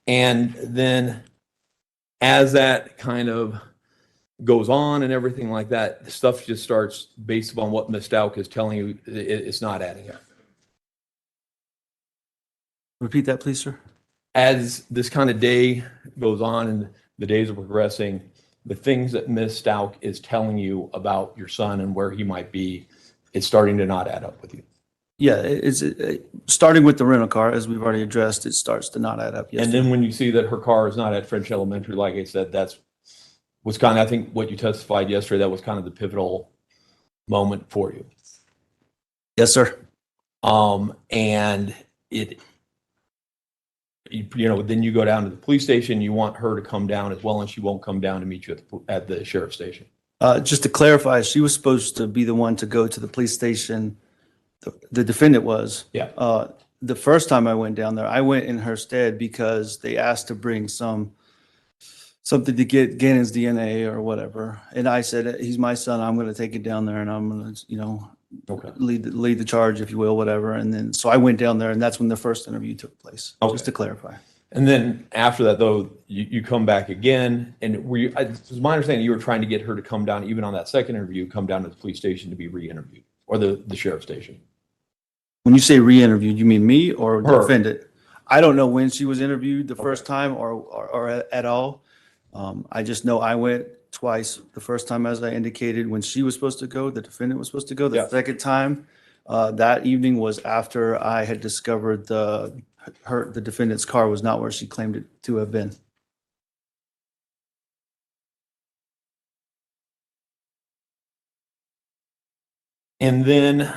And then as that kind of goes on and everything like that, the stuff just starts based upon what Ms. Stauch is telling you, it's not adding up. Repeat that, please, sir. As this kind of day goes on and the days are progressing, the things that Ms. Stauch is telling you about your son and where he might be, it's starting to not add up with you. Yeah, it's starting with the rental car, as we've already addressed, it starts to not add up. Yes, And then when you see that her car is not at French Elementary, like I said, was kind of, I think what you testified yesterday, that was kind of the pivotal moment for you. yes, sir. And then you go down to the police station, you want her to come down as well, and she won't come down to meet you at the sheriff's station. Just to clarify, she was supposed to be the one to go to the police station. The defendant was. Yeah. The first time I went down there, I went in her stead because they asked to bring something to get Gannon's DNA or whatever. And I said, he's my son. I'm going to take it down there and I'm going to, Okay. lead the charge, if you will, whatever. And then, so I went down there and that's when the first interview took place, Okay. just to clarify. And then after that, though, you come back again, and it's my understanding you were trying to get her to come down, even on that second interview, come down to the police station to be re-interviewed, or the sheriff's station. When you say re-interviewed, you mean me or the Her. defendant? I don't know when she was interviewed the first time or at all. I just know I went twice. The first time, as I indicated, when she was supposed to go, the defendant was supposed to go. The Yeah. second time, that evening was after I had discovered the defendant's car was not where she claimed it to have been. And then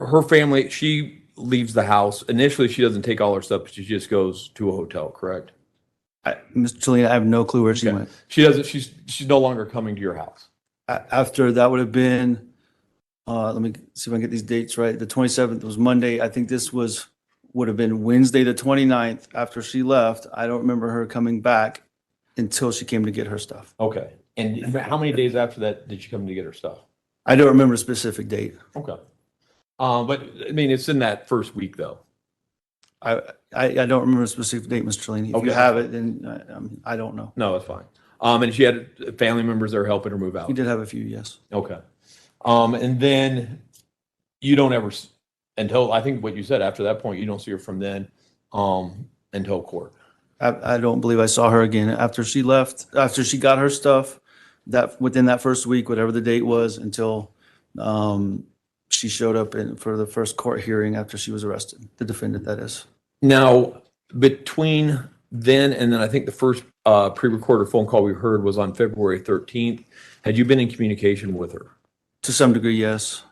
her family, she leaves the house. Initially, she doesn't take all her stuff, but she just goes to a hotel, correct? Ms. Chalina, I have no clue where she Okay. went. She doesn't, she's no longer coming to your house. After that would have been, let me see if I can get these dates right. The 27th was Monday. I think this would have been Wednesday, the 29th. After she left, I don't remember her coming back until she came to get her stuff. Okay. And how many days after that did she come to get her stuff? I don't remember a specific date. Okay. But I mean, it's in that first week though. I don't remember a specific date, Mr. Chalini. If Okay. you have it, then I don't know. No, that's fine. And she had family members that were helping her move out. We did have a few, yes. Okay. And then you don't ever, until, I think what you said, after that point, you don't see her from then, until court. I don't believe I saw her again after she left, after she got her stuff, that within that first week, whatever the date was, until she showed up for the first court hearing after she was arrested, the defendant, that is. Now, between then and then, I think the first pre-recorded phone call we heard was on February 13th. Had you been in communication with her? To some degree, yes.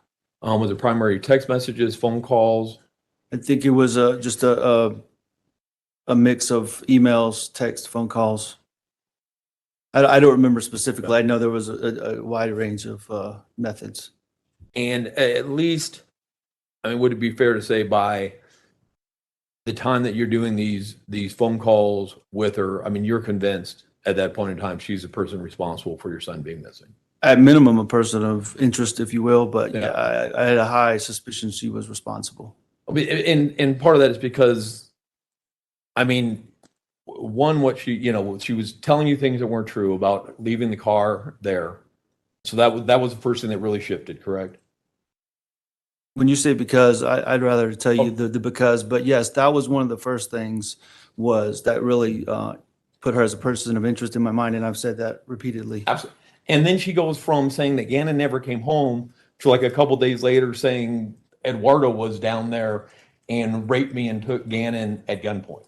Was it primary text messages, phone calls? I think it was just a mix of emails, text, phone calls. I don't remember specifically. I know there was a wide range of methods. And at least, I mean, would it be fair to say by the time that you're doing these phone calls with her, I mean, you're convinced at that point in time she's the person responsible for your son being missing? At minimum, a person of interest, if you will, but Yeah. yeah, I had a high suspicion she was responsible. I mean, and part of that is because, I mean, one, what she was telling you things that weren't true about leaving the car there. So that was the first thing that really shifted, correct? When you say because, I'd rather tell you Oh. the because, but yes, that was one of the first things was that really put her as a person of interest in my mind, and I've said that repeatedly. Absolutely. And then she goes from saying that Gannon never came home to like a couple days later saying Eduardo was down there and raped me and took Gannon at gunpoint.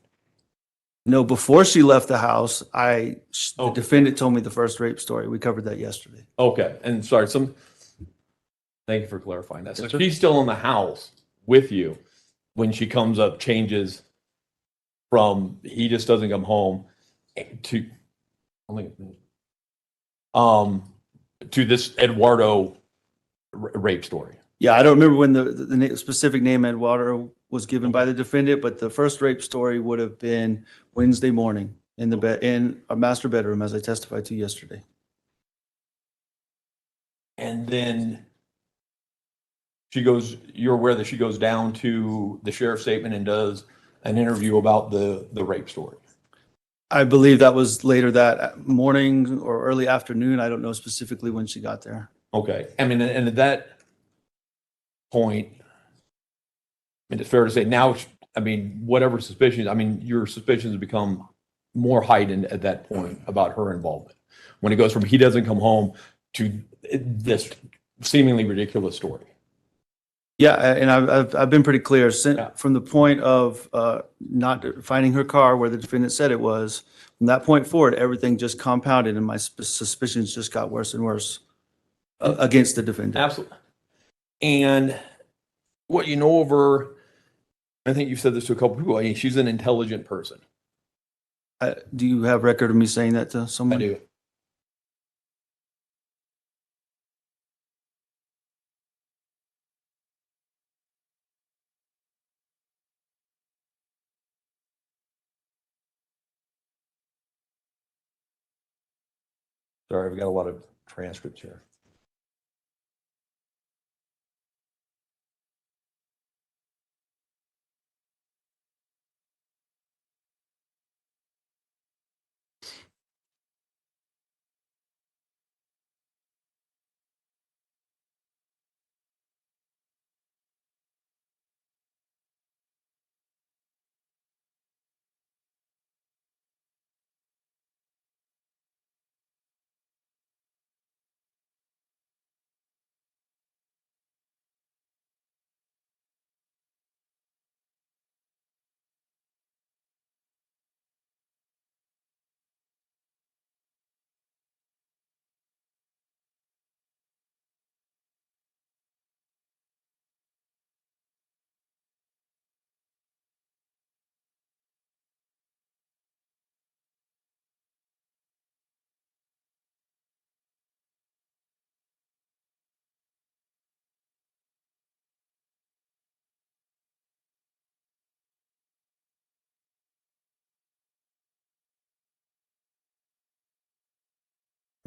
No, before she left the house, the Oh. defendant told me the first rape story. We covered that yesterday. Okay, and sorry, thank you for clarifying that. So Yes, sir. she's still in the house with you when she comes up, changes from he just doesn't come home to to this Eduardo rape story. Yeah, I don't remember when the specific name Eduardo was given by the defendant, but the first rape story would have been Wednesday morning in a master bedroom, as I testified to yesterday. And then you're aware that she goes down to the sheriff's statement and does an interview about the rape story. I believe that was later that morning or early afternoon. I don't know specifically when she got there. Okay. I mean, and at that point, I mean, it's fair to say now, I mean, whatever suspicions, I mean, your suspicions become more heightened at that point about her involvement. When it goes from he doesn't come home to this seemingly ridiculous story. Yeah, and I've been pretty clear Yeah. from the point of not finding her car where the defendant said it was. From that point forward, everything just compounded, and my suspicions just got worse and worse against the defendant. Absolutely. And what you know of her, I think you've said this to a couple people. I mean, she's an intelligent person. Do you have record of me saying that to I someone? do. Sorry, I've got a lot of transcripts here.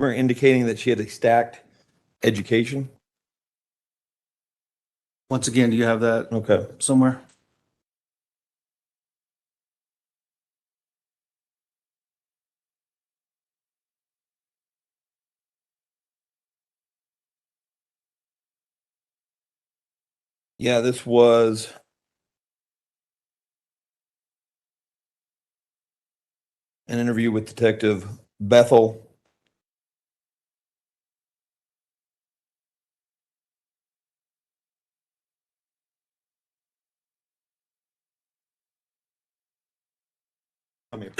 We're indicating that she had a stacked education. Once again, do you have that Okay. somewhere? Yeah, this was an interview with Detective Bethel. I mean,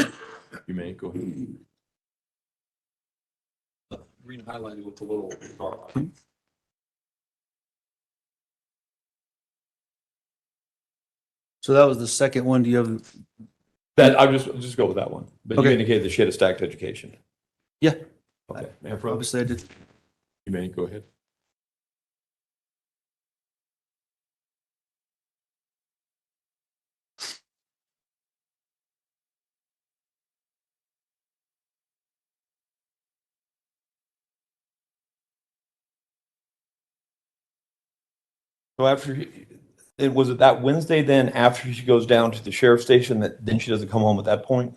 you may go ahead. Green highlighted with a little dark. So that was the second one. Do you have? That I'll just go with that one. But you Okay. indicated that she had a stacked education. Yeah. Okay. May I approach? Obviously, I did. You may go ahead. So was it that Wednesday then after she goes down to the sheriff's station that then she doesn't come home at that point?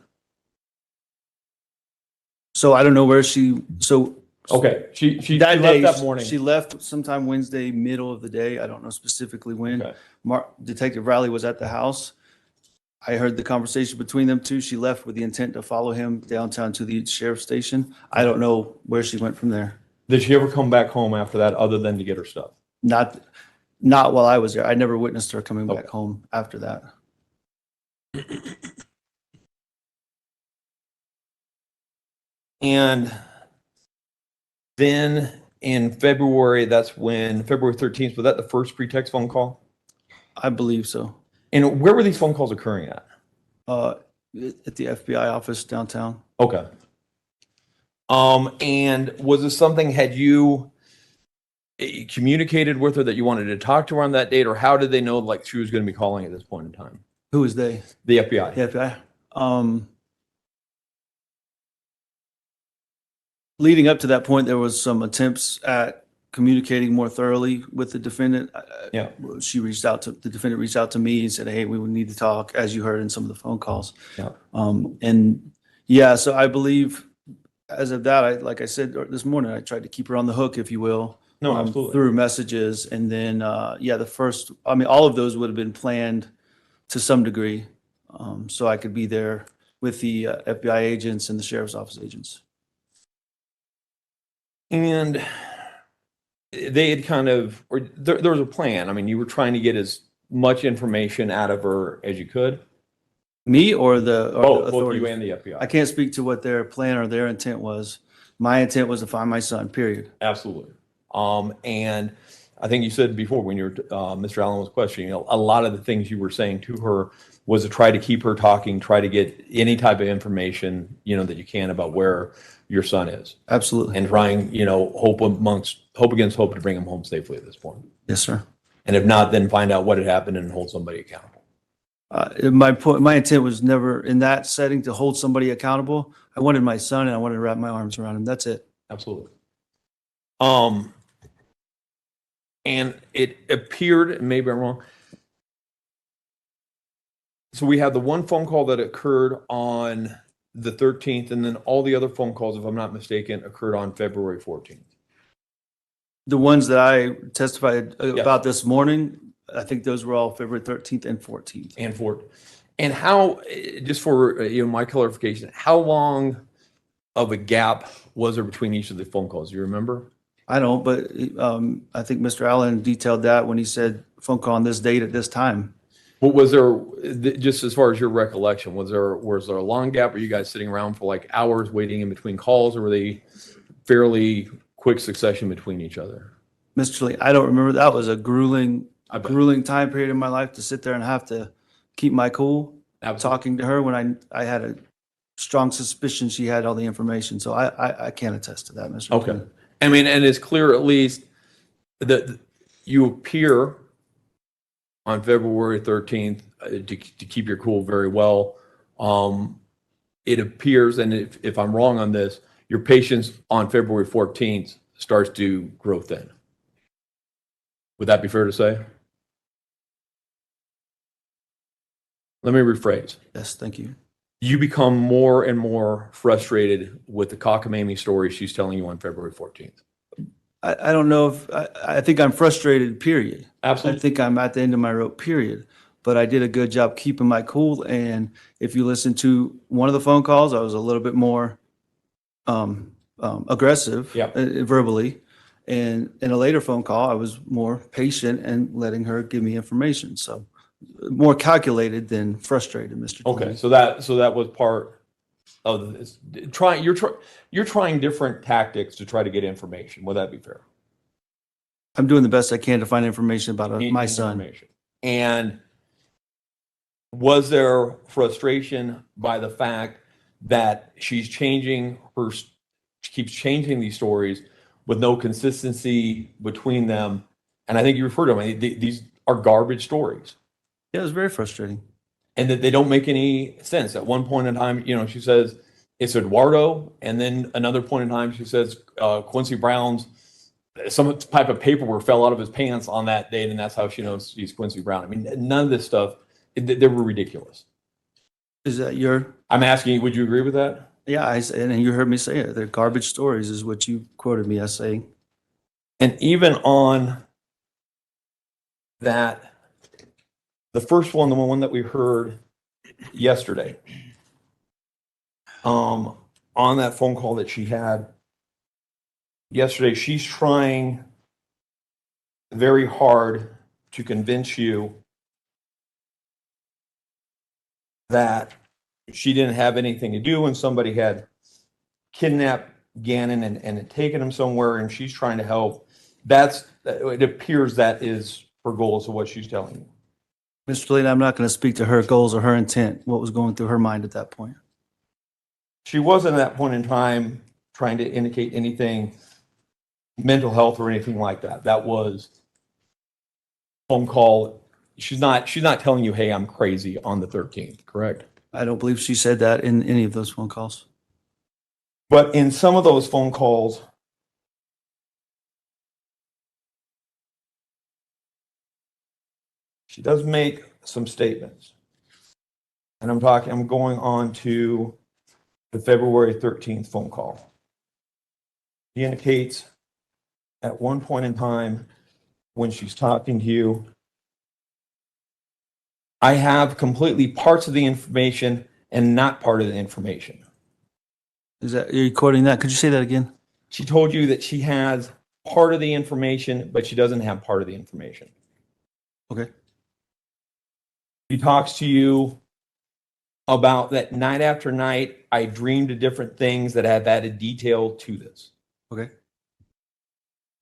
So I don't know where she. So Okay, she That left day, that morning. she left sometime Wednesday, middle of the day. I don't know specifically when. Okay. Detective Riley was at the house. I heard the conversation between them two. She left with the intent to follow him downtown to the sheriff's station. I don't know where she went from there. Did she ever come back home after that other than to get her stuff? Not while I was there. I never witnessed her coming back home after that. And then in February, that's when, February 13th, was that the first pretext phone call? I believe so. And where were these phone calls occurring at? At the FBI office downtown. Okay. And was this something, had you communicated with her that you wanted to talk to her on that date, or how did they know like she was going to be calling at this point in time? Who was they? The FBI. The FBI. Leading up to that point, there was some attempts at communicating more thoroughly with the defendant. Yeah. The defendant reached out to me and said, "Hey, we would need to talk," as you heard in some of the phone calls. Yeah. And yeah, so I believe as of that, like I said this morning, I tried to keep her on the hook, if you will. No, absolutely. Through messages. And then, all of those would have been planned to some degree. So I could be there with the FBI agents and the sheriff's office agents. And they had kind of, or there was a plan. I mean, you were trying to get as much information out of her as you could. Me or the Both authorities? you and the FBI. I can't speak to what their plan or their intent was. My intent was to find my son, period. Absolutely. And I think you said before when you were, Mr. Allen was questioning, a lot of the things you were saying to her was to try to keep her talking, try to get any type of information, that you can about where your son is. Absolutely. And trying, hope against hope to bring him home safely at this point. Yes, sir. And if not, then find out what had happened and hold somebody accountable. My intent was never in that setting to hold somebody accountable. I wanted my son and I wanted to wrap my arms around him. That's it. Absolutely. And it appeared, maybe I'm wrong. So we had the one phone call that occurred on the 13th, and then all the other phone calls, if I'm not mistaken, occurred on February 14th. The ones that I testified about this morning, I think those were all February 13th and 14th. And how, just for my clarification, how long of a gap was there between each of the phone calls? Do you remember? I don't, but I think Mr. Allen detailed that when he said phone call on this date at this time. What was there, just as far as your recollection, was there a long gap? Were you guys sitting around for like hours waiting in between calls, or were they fairly quick succession between each other? Mr. Lee, I don't remember. That was a grueling time period in my life to sit there and have to keep my cool. Talking to her when I had a strong suspicion she had all the information. So I can't attest to that, Mr. Okay. King. I mean, and it's clear at least that you appear on February 13th to keep your cool very well. It appears, and if I'm wrong on this, your patience on February 14th starts to grow thin. Would that be fair to say? Let me rephrase. Yes, thank you. You become more and more frustrated with the cockamamie story she's telling you on February 14th. I don't know if I think I'm frustrated, period. Absolutely. I think I'm at the end of my rope, period. But I did a good job keeping my cool. And if you listen to one of the phone calls, I was a little bit more aggressive verbally. And in a later phone call, I was more patient and letting her give me information. So more calculated than frustrated, Mr. Okay, Tony. so that was part of this. You're trying different tactics to try to get information. Would that be fair? I'm doing the best I can to find information about my son. Information. And was there frustration by the fact that she keeps changing these stories with no consistency between them? And I think you referred to them. These are garbage stories. Yeah, it was very frustrating. And that they don't make any sense. At one point in time, she says it's Eduardo, and then another point in time she says Quincy Brown's some type of paperwork fell out of his pants on that date, and that's how she knows he's Quincy Brown. I mean, none of this stuff, they were ridiculous. Is that your? I'm asking you, would you agree with that? Yeah, and you heard me say it. They're garbage stories is what you quoted me as saying. And even on that, the first one, the one that we heard yesterday, on that phone call that she had yesterday, she's trying very hard to convince you that she didn't have anything to do when somebody had kidnapped Gannon and had taken him somewhere, and she's trying to help. It appears that is her goal, is what she's telling you. Mr. Lane, I'm not going to speak to her goals or her intent, what was going through her mind at that point. She wasn't at that point in time trying to indicate anything mental health or anything like that. That was phone call. She's not telling you, hey, I'm crazy on the 13th, correct? I don't believe she said that in any of those phone calls. But in some of those phone calls, she does make some statements. And I'm going on to the February 13th phone call. She indicates at one point in time when she's talking to you, I have completely parts of the information and not part of the information. Are you quoting that? Could you say that again? She told you that she has part of the information, but she doesn't have part of the information. Okay. She talks to you about that night after night, I dreamed of different things that have added detail to this. Okay.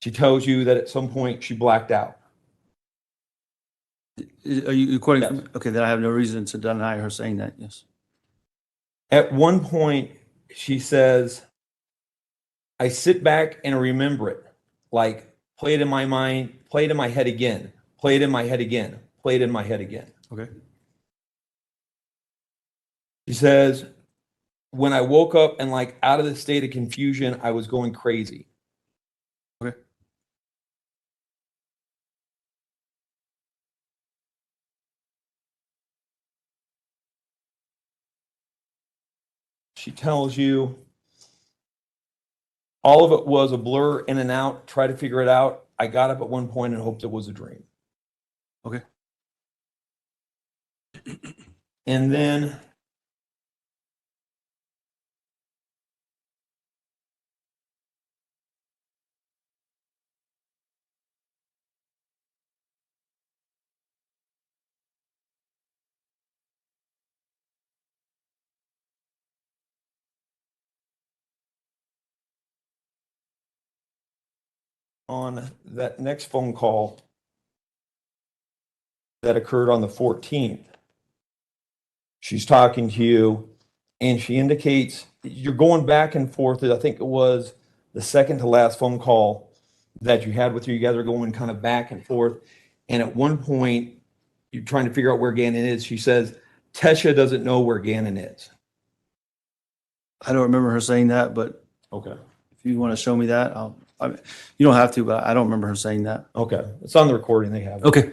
She tells you that at some point she blacked out. Are you quoting? Yes. Okay, then I have no reason to deny her saying that. Yes. At one point, she says, I sit back and remember it, like play it in my mind, play it in my head again, play it in my head again, play it in my head again. Okay. She says, when I woke up and like out of the state of confusion, I was going crazy. Okay. She tells you all of it was a blur in and out, try to figure it out. I got up at one point and hoped it was a dream. Okay. And then on that next phone call that occurred on the 14th, she's talking to you and she indicates you're going back and forth. I think it was the second to last phone call that you had with her. You guys are going kind of back and forth. And at one point, you're trying to figure out where Gannon is. She says, Tesha doesn't know where Gannon is. I don't remember her saying that, but Okay. if you want to show me that, you don't have to, but I don't remember her saying that. Okay. It's on the recording. They have it. Okay.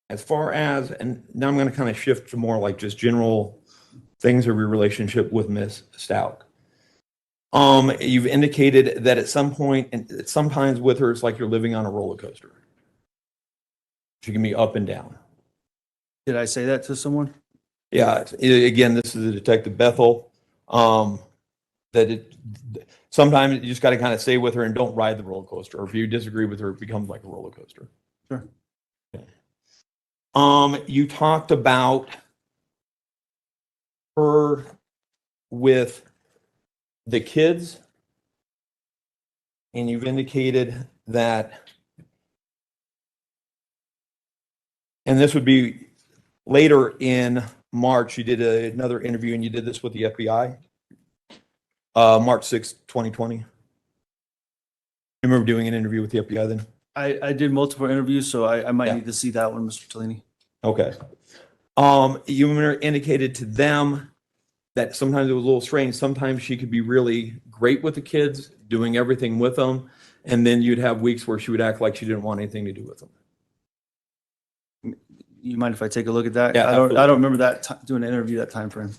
As far as, and now I'm going to kind of shift to more like just general things of your relationship with Miss Stauch. You've indicated that at some point, and sometimes with her, it's like you're living on a roller coaster. She can be up and down. Did I say that to someone? Yeah. Again, this is a Detective Bethel. Sometimes you just got to kind of stay with her and don't ride the roller coaster. Or if you disagree with her, it becomes like a roller coaster. Sure. You talked about her with the kids, and you've indicated that, and this would be later in March, you did another interview and you did this with the FBI, March 6th, 2020. remember doing an interview with the FBI then? I did multiple interviews, so I might Yeah. need to see that one, Mr. Tellini. Okay. You indicated to them that sometimes it was a little strange. Sometimes she could be really great with the kids, doing everything with them. And then you'd have weeks where she would act like she didn't want anything to do with them. You mind if I take a look at that? Yeah, I don't absolutely. remember that doing an interview that time frame.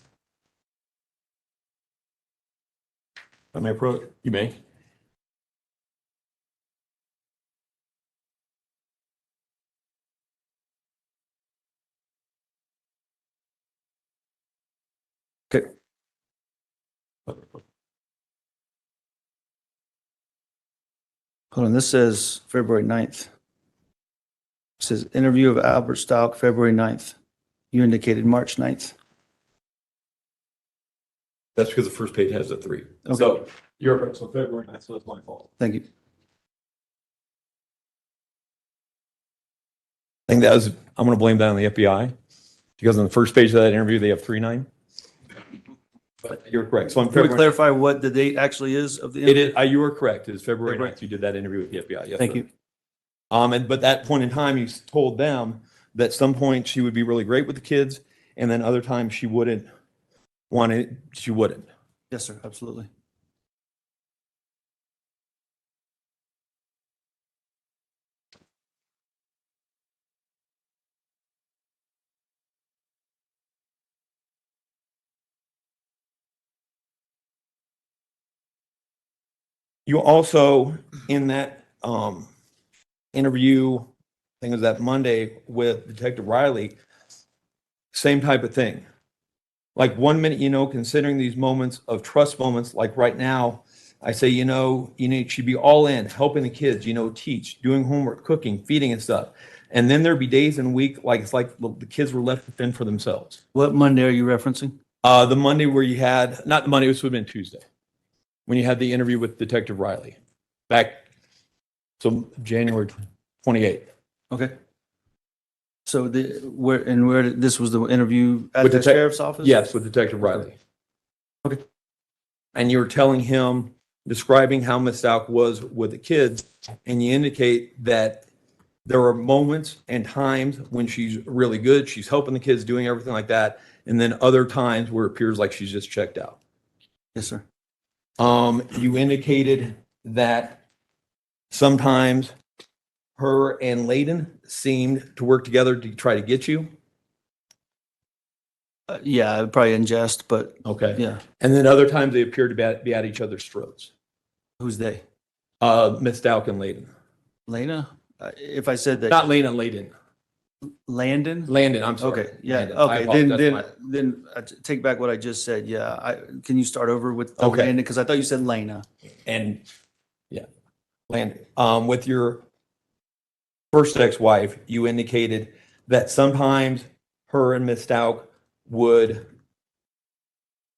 I may approach. You may. Okay. Hold on, this says February 9th. It says interview of Albert Stauch, February 9th. You indicated March 9th. That's because the first page has a 3. Okay. So you're correct. So February 9th, so that's my fault. Thank you. I think I'm going to blame that on the FBI because on the first page of that interview, they have 3-9. But you're correct. So on Can we February, clarify what the date actually is of the it interview? is, you are correct. It's February February. 9th. You did that interview with the FBI. Yes, Thank sir. you. But that point in time, you told them that some point she would be really great with the kids, and then other times she wouldn't want it. She wouldn't. Yes, sir, absolutely. You also, in that interview, I think it was that Monday with Detective Riley, same type of thing. Like 1 minute, considering these moments of trust moments, like right now, I say, she'd be all in, helping the kids, teach, doing homework, cooking, feeding and stuff. And then there'd be days and week, like it's like the kids were left to fend for themselves. What Monday are you referencing? The Monday where you had, not the Monday, this would have been Tuesday, when you had the interview with Detective Riley back, so January 28th. Okay. So this was the interview at With the detec- sheriff's office? Yes, with Detective Riley. Okay. And you were telling him, describing how Miss Stauch was with the kids, and you indicate that there are moments and times when she's really good, she's helping the kids, doing everything like that, and then other times where it appears like she's just checked out. Yes, sir. You indicated that sometimes her and Layden seemed to work together to try to get you. Yeah, probably in jest, but Okay. yeah. And then other times they appear to be at each other's throats. Who's they? Miss Stauch and Layden. Lena? If I said that. Not Lena, Layden. Landon? Landon, I'm sorry. Okay, yeah, Landon. I okay, apologize. then I take back what I just said, yeah. Can you start over with the Okay. Landon? Because I thought you said Lena. And yeah, Landon. With your first ex-wife, you indicated that sometimes her and Miss Stauch would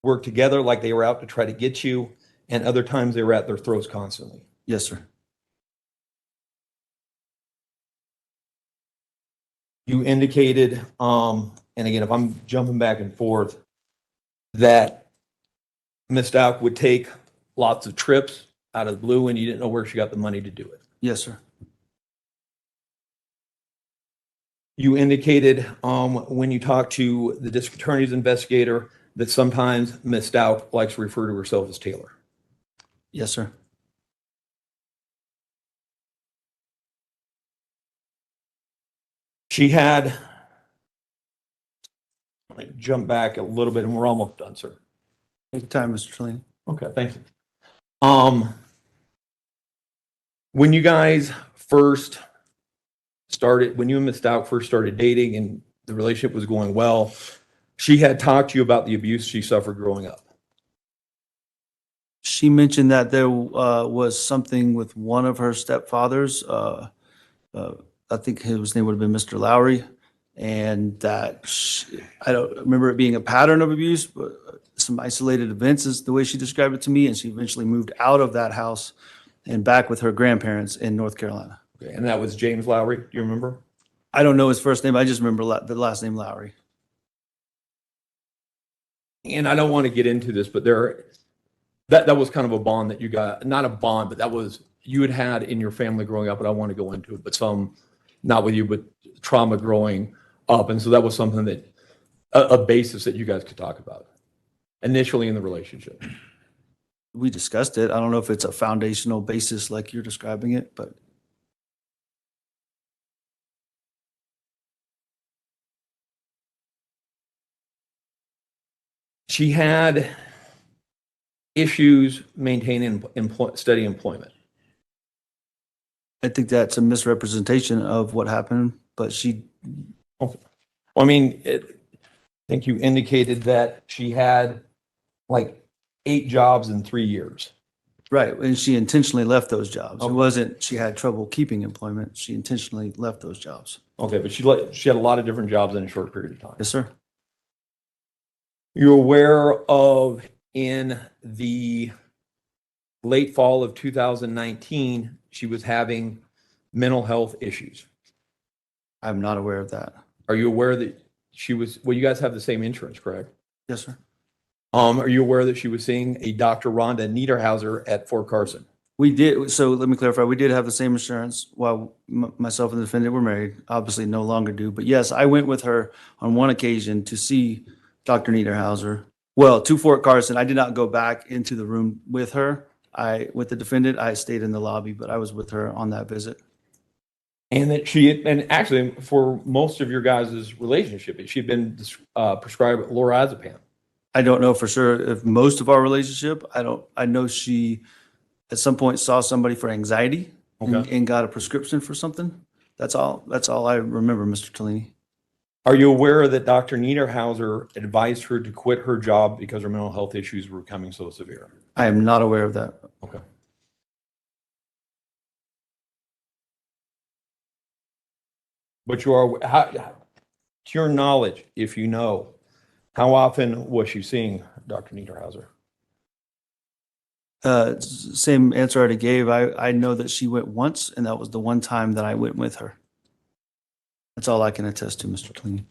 work together like they were out to try to get you, and other times they were at their throats constantly. Yes, sir. You indicated, and again, if I'm jumping back and forth, that Miss Stauch would take lots of trips out of the blue and you didn't know where she got the money to do it. Yes, sir. You indicated when you talked to the district attorney's investigator that sometimes Miss Stauch likes to refer to herself as Taylor. Yes, sir. She had, let me jump back a little bit and we're almost done, sir. Take your time, Mr. Trellini. Okay, thank you. When you guys first started, when you and Miss Stauch first started dating and the relationship was going well, she had talked to you about the abuse she suffered growing up. She mentioned that there was something with one of her stepfathers. I think his name would have been Mr. Lowry, and that I don't remember it being a pattern of abuse, but some isolated events is the way she described it to me. And she eventually moved out of that house and back with her grandparents in North Carolina. Okay, and that was James Lowry. Do you remember? I don't know his first name. I just remember the last name Lowry. And I don't want to get into this, but that was kind of a bond that you got, not a bond, but that was you had had in your family growing up, and I want to go into it, but some, not with you, but trauma growing up. And so that was something that, a basis that you guys could talk about initially in the relationship. We discussed it. I don't know if it's a foundational basis like you're describing it, but She had issues maintaining steady employment. I think that's a misrepresentation of what happened, but she, Okay. Well, I mean, I think you indicated that she had like 8 jobs in 3 years. right, and she intentionally left those jobs. It Okay. wasn't, she had trouble keeping employment. She intentionally left those jobs. Okay, but she had a lot of different jobs in a short period of time. Yes, sir. You're aware of in the late fall of 2019, she was having mental health issues. I'm not aware of that. Are you aware that she was, well, you guys have the same insurance, correct? Yes, sir. Are you aware that she was seeing a Dr. Rhonda Niederhauser at Fort Carson? We did, so let me clarify, we did have the same insurance while myself and the defendant were married, obviously no longer do. But yes, I went with her on one occasion to see Dr. Niederhauser. Well, to Fort Carson. I did not go back into the room with her. With the defendant, I stayed in the lobby, but I was with her on that visit. And that and actually for most of your guys' relationship, she had been prescribed lorazepam. I don't know for sure if most of our relationship, I know she at some point saw somebody for anxiety and got a prescription for something. That's all I remember, Mr. Tellini. Are you aware that Dr. Niederhauser advised her to quit her job because her mental health issues were becoming so severe? I am not aware of that. Okay. But you are, to your knowledge, if you know, how often was she seeing Dr. Niederhauser? Same answer I already gave. I know that she went once, and that was the one time that I went with her. That's all I can attest to, Mr. Tellini.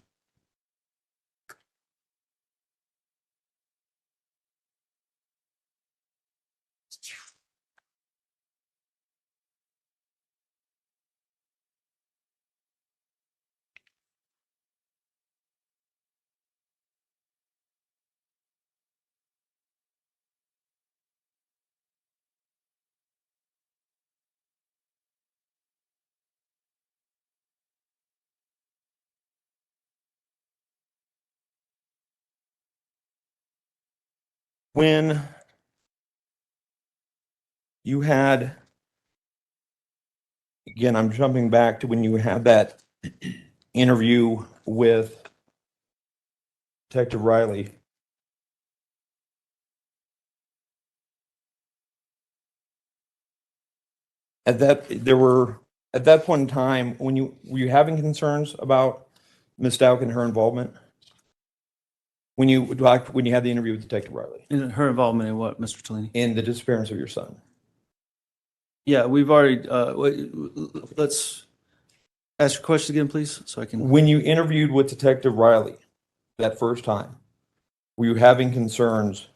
When you had, again, I'm jumping back to when you had that interview with Detective Riley. At that point in time, were you having concerns about Ms. Stauch and her involvement? When you had the interview with Detective Riley? And her involvement in what, Mr. Tellini? In the disappearance of your son? Yeah, we've already, let's ask your question again, please, so I can. When you interviewed with Detective Riley that first time, were you having concerns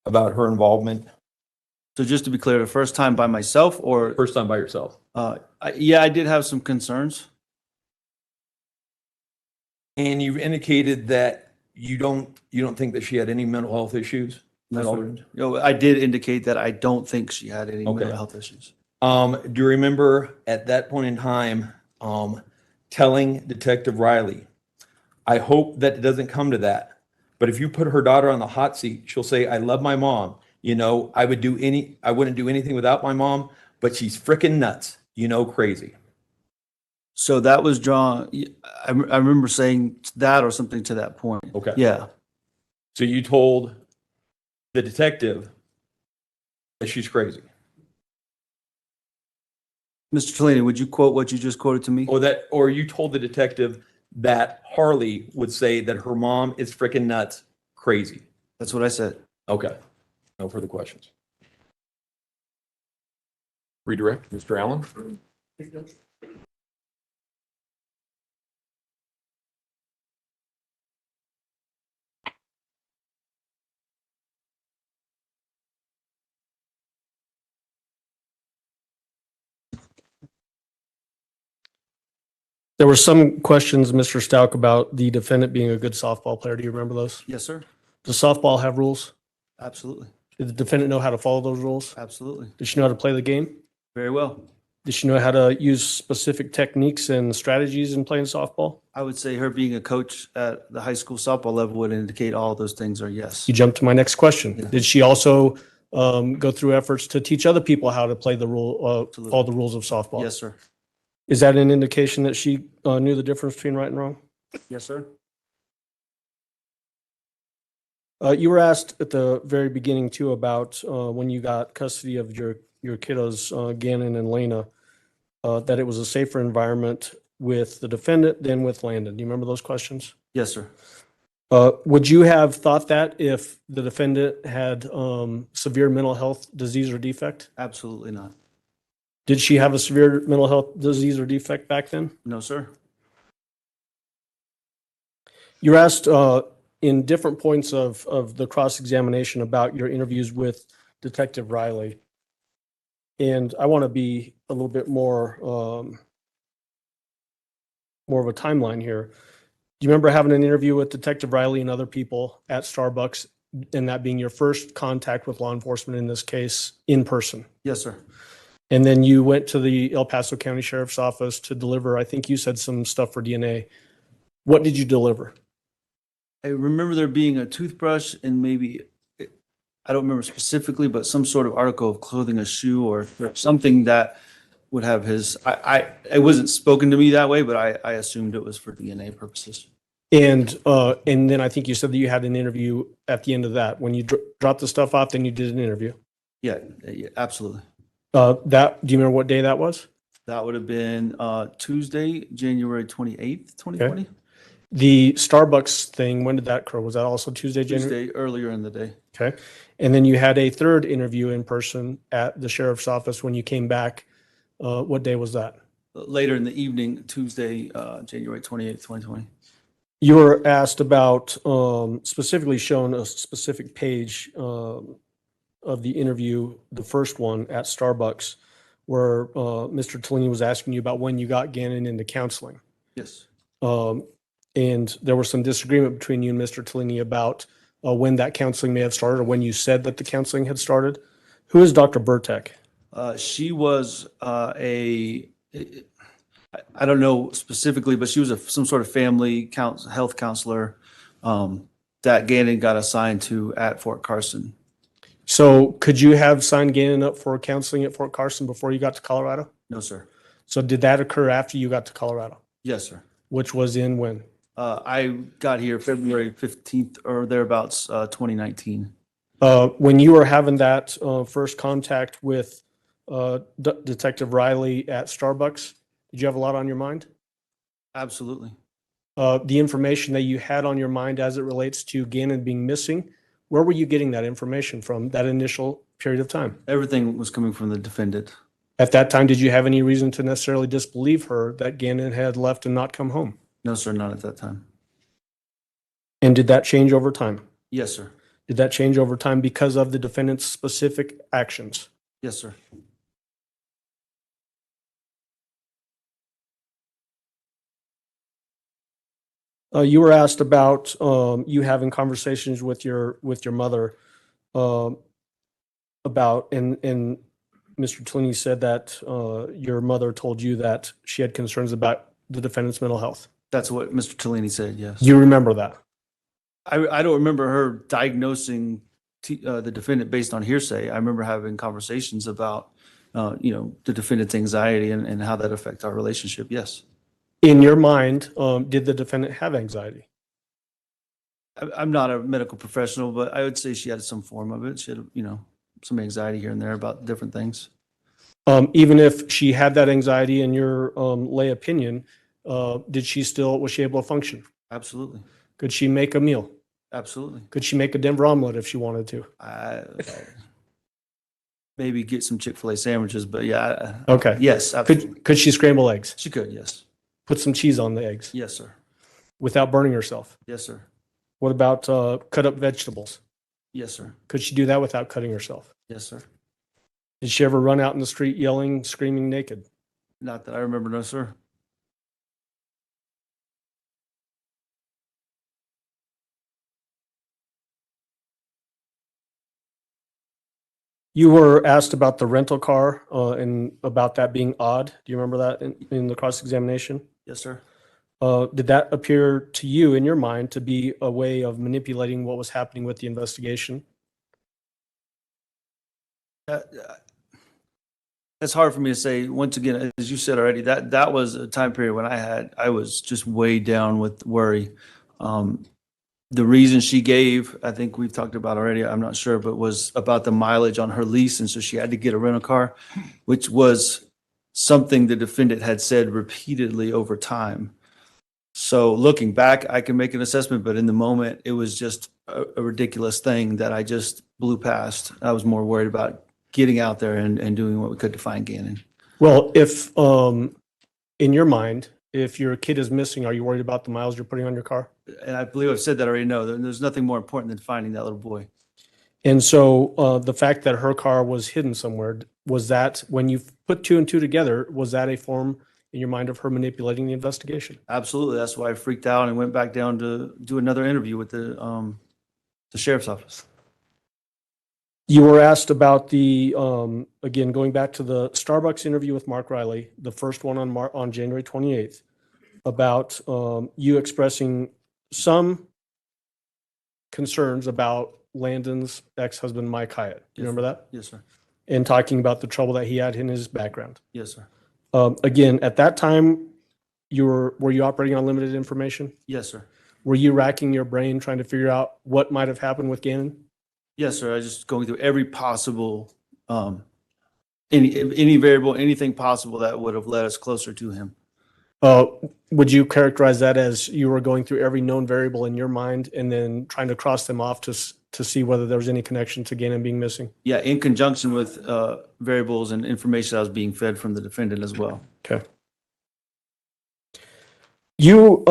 about her involvement? So just to be clear, the first time by myself or? First time by yourself? Yeah, I did have some concerns. And you indicated that you don't think that she had any mental health issues? No, I did indicate that I don't think she had any Okay. mental health issues. Do you remember at that point in time telling Detective Riley, I hope that it doesn't come to that, but if you put her daughter on the hot seat, she'll say, I love my mom. You know, I wouldn't do anything without my mom, but she's freaking nuts, crazy. So that was drawn, I remember saying that or something to that point. Okay. Yeah. So you told the detective that she's crazy. Mr. Tellini, would you quote what you just quoted to me? Or you told the detective that Harley would say that her mom is freaking nuts, crazy. That's what I said. Okay. No further questions. Redirect, Mr. Allen. There were some questions, Mr. Stauch, about the defendant being a good softball player. Do you remember those? Yes, sir. Does softball have rules? Absolutely. Did the defendant know how to follow those rules? Absolutely. Did she know how to play the game? Very well. Did she know how to use specific techniques and strategies in playing softball? I would say her being a coach at the high school softball level would indicate all those things are yes. You jumped to my next question. Yeah. Did she also go through efforts to teach other people how to play the rule, follow the rules of softball? Yes, sir. Is that an indication that she knew the difference between right and wrong? Yes, sir. You were asked at the very beginning too about when you got custody of your kiddos, Gannon and Lena, that it was a safer environment with the defendant than with Landon. Do you remember those questions? Yes, sir. Would you have thought that if the defendant had severe mental health disease or defect? Absolutely not. Did she have a severe mental health disease or defect back then? No, sir. You were asked in different points of the cross-examination about your interviews with Detective Riley. And I want to be a little bit more of a timeline here. Do you remember having an interview with Detective Riley and other people at Starbucks, and that being your first contact with law enforcement in this case in person? Yes, sir. And then you went to the El Paso County Sheriff's Office to deliver, I think you said some stuff for DNA. What did you deliver? I remember there being a toothbrush and maybe, I don't remember specifically, but some sort of article of clothing, a shoe or something that would have his, it wasn't spoken to me that way, but I assumed it was for DNA purposes. And then I think you said that you had an interview at the end of that. When you dropped the stuff off, then you did an interview. Yeah, absolutely. Do you remember what day that was? That would have been Tuesday, January 28th, 2020. Okay. The Starbucks thing, when did that occur? Was that also Tuesday, January? Tuesday, earlier in the day. Okay. And then you had a third interview in person at the sheriff's office when you came back. What day was that? Later in the evening, Tuesday, January 28th, 2020. You were asked about, specifically shown a specific page of the interview, the first one at Starbucks, where Mr. Tellini was asking you about when you got Gannon into counseling. Yes. And there was some disagreement between you and Mr. Tellini about when that counseling may have started or when you said that the counseling had started. Who is Dr. Burtek? She was I don't know specifically, but she was some sort of family health counselor that Gannon got assigned to at Fort Carson. So could you have signed Gannon up for counseling at Fort Carson before you got to Colorado? No, sir. So did that occur after you got to Colorado? Yes, sir. Which was in when? I got here February 15th or thereabouts, 2019. When you were having that first contact with Detective Riley at Starbucks, did you have a lot on your mind? Absolutely. The information that you had on your mind as it relates to Gannon being missing, where were you getting that information from that initial period of time? Everything was coming from the defendant. At that time, did you have any reason to necessarily disbelieve her that Gannon had left and not come home? No, sir, not at that time. And did that change over time? Yes, sir. Did that change over time because of the defendant's specific actions? Yes, sir. You were asked about you having conversations with your mother about, and Mr. Tellini said that your mother told you that she had concerns about the defendant's mental health. That's what Mr. Tellini said, yes. You remember that? I don't remember her diagnosing the defendant based on hearsay. I remember having conversations about, the defendant's anxiety and how that affects our relationship, yes. In your mind, did the defendant have anxiety? I'm not a medical professional, but I would say she had some form of it. She had, some anxiety here and there about different things. Even if she had that anxiety in your lay opinion, was she able to function? Absolutely. Could she make a meal? Absolutely. Could she make a Denver omelet if she wanted to? Maybe get some Chick-fil-A sandwiches, but yeah. Okay. Yes, absolutely. Could she scramble eggs? She could, yes. Put some cheese on the eggs? Yes, sir. Without burning herself? Yes, sir. What about cut up vegetables? Yes, sir. Could she do that without cutting herself? Yes, sir. Did she ever run out in the street yelling, screaming naked? Not that I remember, no, sir. You were asked about the rental car and about that being odd. Do you remember that in the cross-examination? Yes, sir. Did that appear to you in your mind to be a way of manipulating what was happening with the investigation? It's hard for me to say. Once again, as you said already, that was a time period when I was just way down with worry. The reason she gave, I think we've talked about already, I'm not sure, but was about the mileage on her lease. And so she had to get a rental car, which was something the defendant had said repeatedly over time. So looking back, I can make an assessment, but in the moment, it was just a ridiculous thing that I just blew past. I was more worried about getting out there and doing what we could to find Gannon. Well, if in your mind, if your kid is missing, are you worried about the miles you're putting on your car? And I believe I've said that already. No, there's nothing more important than finding that little boy. And so the fact that her car was hidden somewhere, was that when you put two and two together, was that a form in your mind of her manipulating the investigation? Absolutely. That's why I freaked out and went back down to do another interview with the sheriff's office. You were asked about the, again, going back to the Starbucks interview with Mark Riley, the first one on January 28th, about you expressing some concerns about Landon's ex-husband, Mike Hyatt. Do you remember that? Yes, sir. And talking about the trouble that he had in his background. Yes, sir. Again, at that time, were you operating on limited information? Yes, sir. Were you racking your brain trying to figure out what might have happened with Gannon? Yes, sir. I was just going through every possible, any variable, anything possible that would have led us closer to him. Would you characterize that as you were going through every known variable in your mind and then trying to cross them off to see whether there was any connection to Gannon being missing? Yeah, in conjunction with variables and information I was being fed from the defendant as well. Okay. You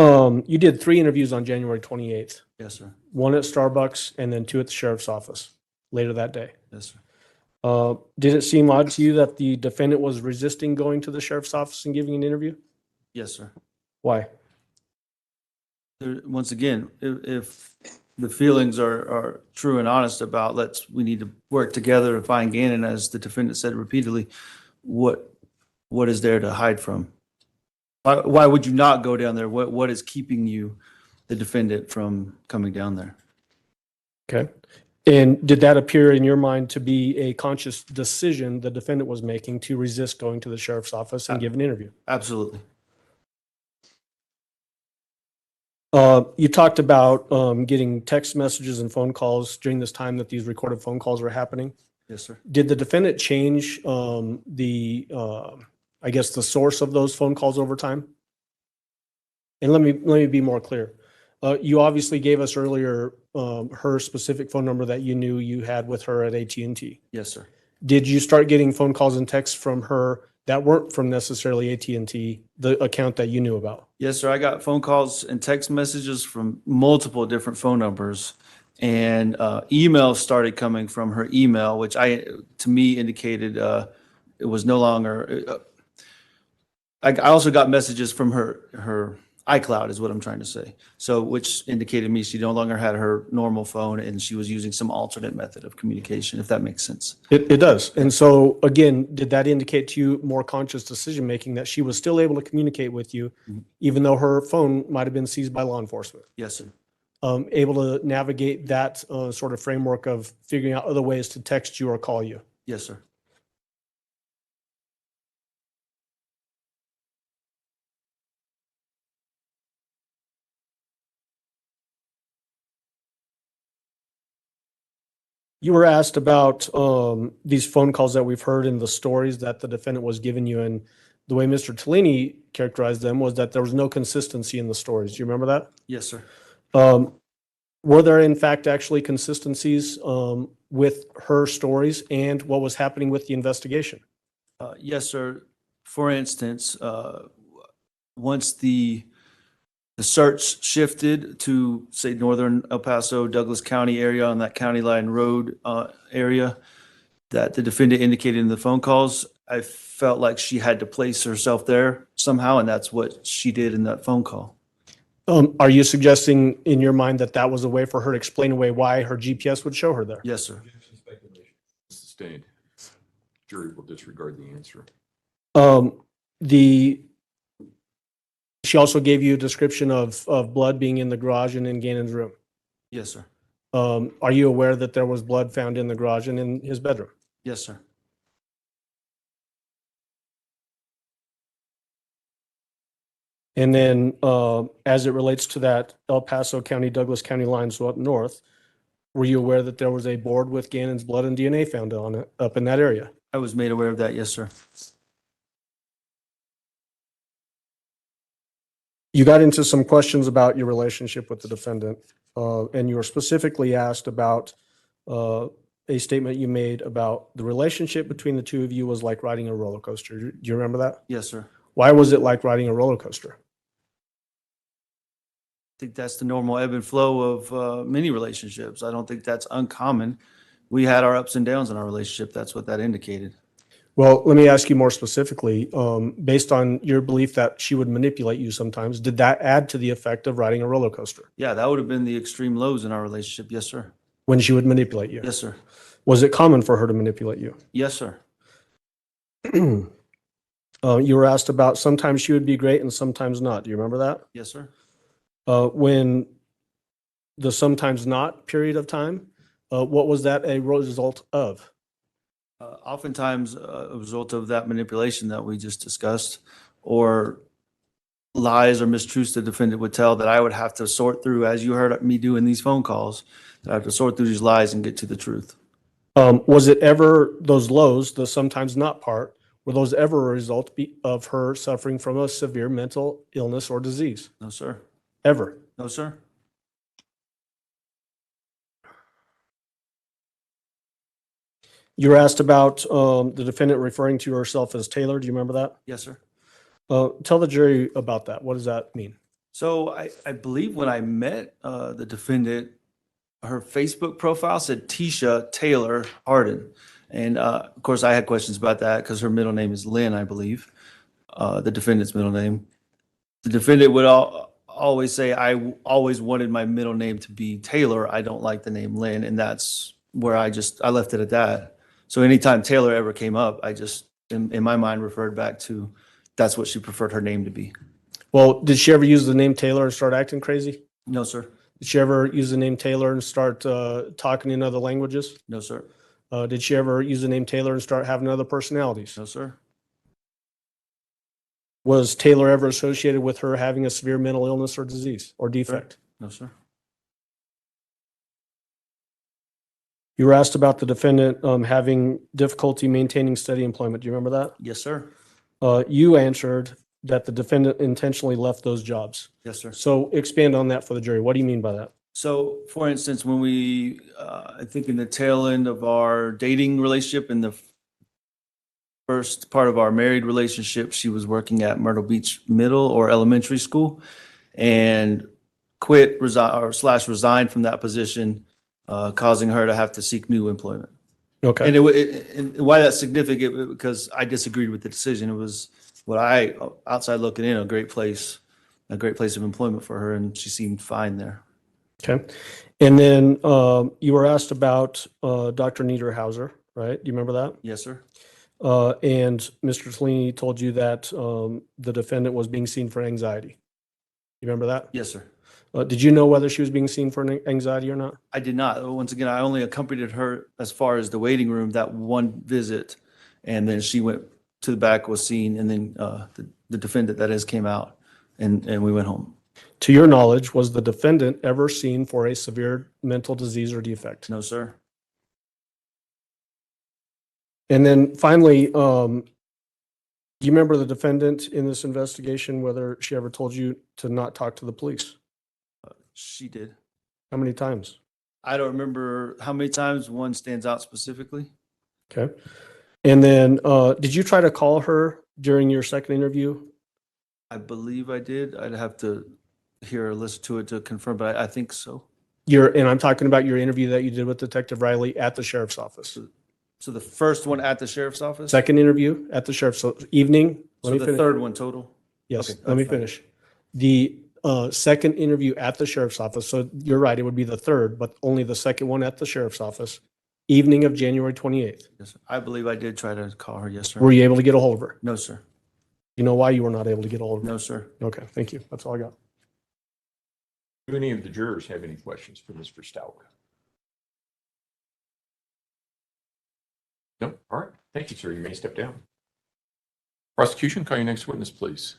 did 3 interviews on January 28th. Yes, sir. 1 at Starbucks and then 2 at the sheriff's office later that day. Yes, sir. Did it seem odd to you that the defendant was resisting going to the sheriff's office and giving an interview? Yes, sir. Why? Once again, if the feelings are true and honest about we need to work together to find Gannon, as the defendant said repeatedly, what is there to hide from? Why would you not go down there? What is keeping you, the defendant, from coming down there? Okay. And did that appear in your mind to be a conscious decision the defendant was making to resist going to the sheriff's office and give an interview? Absolutely. You talked about getting text messages and phone calls during this time that these recorded phone calls were happening. Yes, sir. Did the defendant change I guess, the source of those phone calls over time? And let me be more clear. You obviously gave us earlier her specific phone number that you knew you had with her at AT&T. Yes, sir. Did you start getting phone calls and texts from her that weren't from necessarily AT&T, the account that you knew about? Yes, sir. I got phone calls and text messages from multiple different phone numbers, and emails started coming from her email, which to me indicated it was no longer. I also got messages from her iCloud, is what I'm trying to say. So, which indicated me she no longer had her normal phone and she was using some alternate method of communication, if that makes sense. It does. And so, again, did that indicate to you more conscious decision making that she was still able to communicate with you, even though her phone might have been seized by law enforcement? Yes, sir. Able to navigate that sort of framework of figuring out other ways to text you or call you? Yes, sir. You were asked about these phone calls that we've heard in the stories that the defendant was giving you, and the way Mr. Tellini characterized them was that there was no consistency in the stories. Do you remember that? Yes, sir. Were there, in fact, actually consistencies with her stories and what was happening with the investigation? Yes, sir. For instance, once the search shifted to, say, northern El Paso, Douglas County area on that County Line Road area that the defendant indicated in the phone calls, I felt like she had to place herself there somehow, and that's what she did in that phone call. Are you suggesting in your mind that that was a way for her to explain away why her GPS would show her there? Yes, sir. Sustained. jury will disregard the answer. She also gave you a description of blood being in the garage and in Gannon's room. Yes, sir. Are you aware that there was blood found in the garage and in his bedroom? Yes, sir. And then as it relates to that El Paso County, Douglas County line, so up north, were you aware that there was a board with Gannon's blood and DNA found on it up in that area? I was made aware of that. Yes, sir. You got into some questions about your relationship with the defendant, and you were specifically asked about a statement you made about the relationship between the two of you was like riding a roller coaster. Do you remember that? Yes, sir. Why was it like riding a roller coaster? I think that's the normal ebb and flow of many relationships. I don't think that's uncommon. We had our ups and downs in our relationship. That's what that indicated. Well, let me ask you more specifically, based on your belief that she would manipulate you sometimes, did that add to the effect of riding a roller coaster Yeah, that would have been the extreme lows in our relationship. Yes, sir. when she would manipulate you? Yes, sir. Was it common for her to manipulate you? Yes, sir. You were asked about sometimes she would be great and sometimes not. Do you remember that? Yes, sir. When the sometimes not period of time, what was that a result of? Oftentimes a result of that manipulation that we just discussed, or lies or mistruths the defendant would tell that I would have to sort through, as you heard me do in these phone calls, that I have to sort through these lies and get to the truth. Was it ever those lows, the sometimes not part, were those ever a result of her suffering from a severe mental illness or disease? No, sir. Ever? No, sir. You were asked about the defendant referring to herself as Taylor. Do you remember that? Yes, sir. Tell the jury about that. What does that mean? So I believe when I met the defendant, her Facebook profile said Tisha Taylor Harden. And of course, I had questions about that because her middle name is Lynn, I believe, the defendant's middle name. The defendant would always say, I always wanted my middle name to be Taylor. I don't like the name Lynn. And that's where I left it at that. So anytime Taylor ever came up, I just, in my mind, referred back to that's what she preferred her name to be. Well, did she ever use the name Taylor and start acting crazy? No, sir. Did she ever use the name Taylor and start talking in other languages? No, sir. Did she ever use the name Taylor and start having other personalities? No, sir. Was Taylor ever associated with her having a severe mental illness or disease or defect? No, sir. You were asked about the defendant having difficulty maintaining steady employment. Do you remember that? Yes, sir. You answered that the defendant intentionally left those jobs. Yes, sir. So expand on that for the jury. What do you mean by that? So, for instance, when we, I think in the tail end of our dating relationship, in the first part of our married relationship, she was working at Myrtle Beach Middle or Elementary School and quit, resigned from that position, causing her to have to seek new employment. Okay. And and why that's significant, because I disagreed with the decision. It was what I, outside looking in, a great place of employment for her, and she seemed fine there. Okay. And then you were asked about Dr. Niederhauser, right? Do you remember that? Yes, sir. And Mr. Tellini told you that the defendant was being seen for anxiety. You remember that? Yes, sir. Did you know whether she was being seen for anxiety or not? I did not. Once again, I only accompanied her as far as the waiting room that one visit, and then she went to the back, was seen, and then the defendant, that is, came out, and we went home. To your knowledge, was the defendant ever seen for a severe mental disease or defect? No, sir. And then finally, do you remember the defendant in this investigation, whether she ever told you to not talk to the police? She did. How many times? I don't remember how many times. One stands out specifically. Okay. And then did you try to call her during your second interview? I believe I did. I'd have to hear or listen to it to confirm, but I think so. And I'm talking about your interview that you did with Detective Riley at the sheriff's office. So the first one at the sheriff's office? Second interview at the sheriff's evening. So the third one total? Yes, Okay, let me that's fine. finish. The second interview at the sheriff's office. So you're right, it would be the third, but only the second one at the sheriff's office. Evening of January 28th. Yes, I believe I did try to call her. Yes, sir. Were you able to get a hold of her? No, sir. You know why you were not able to get a hold of her? No, sir. Okay, thank you. That's all I got. Do any of the jurors have any questions for Mr. Stauch? No? All right. Thank you, sir. You may step down. Prosecution, call your next witness, please.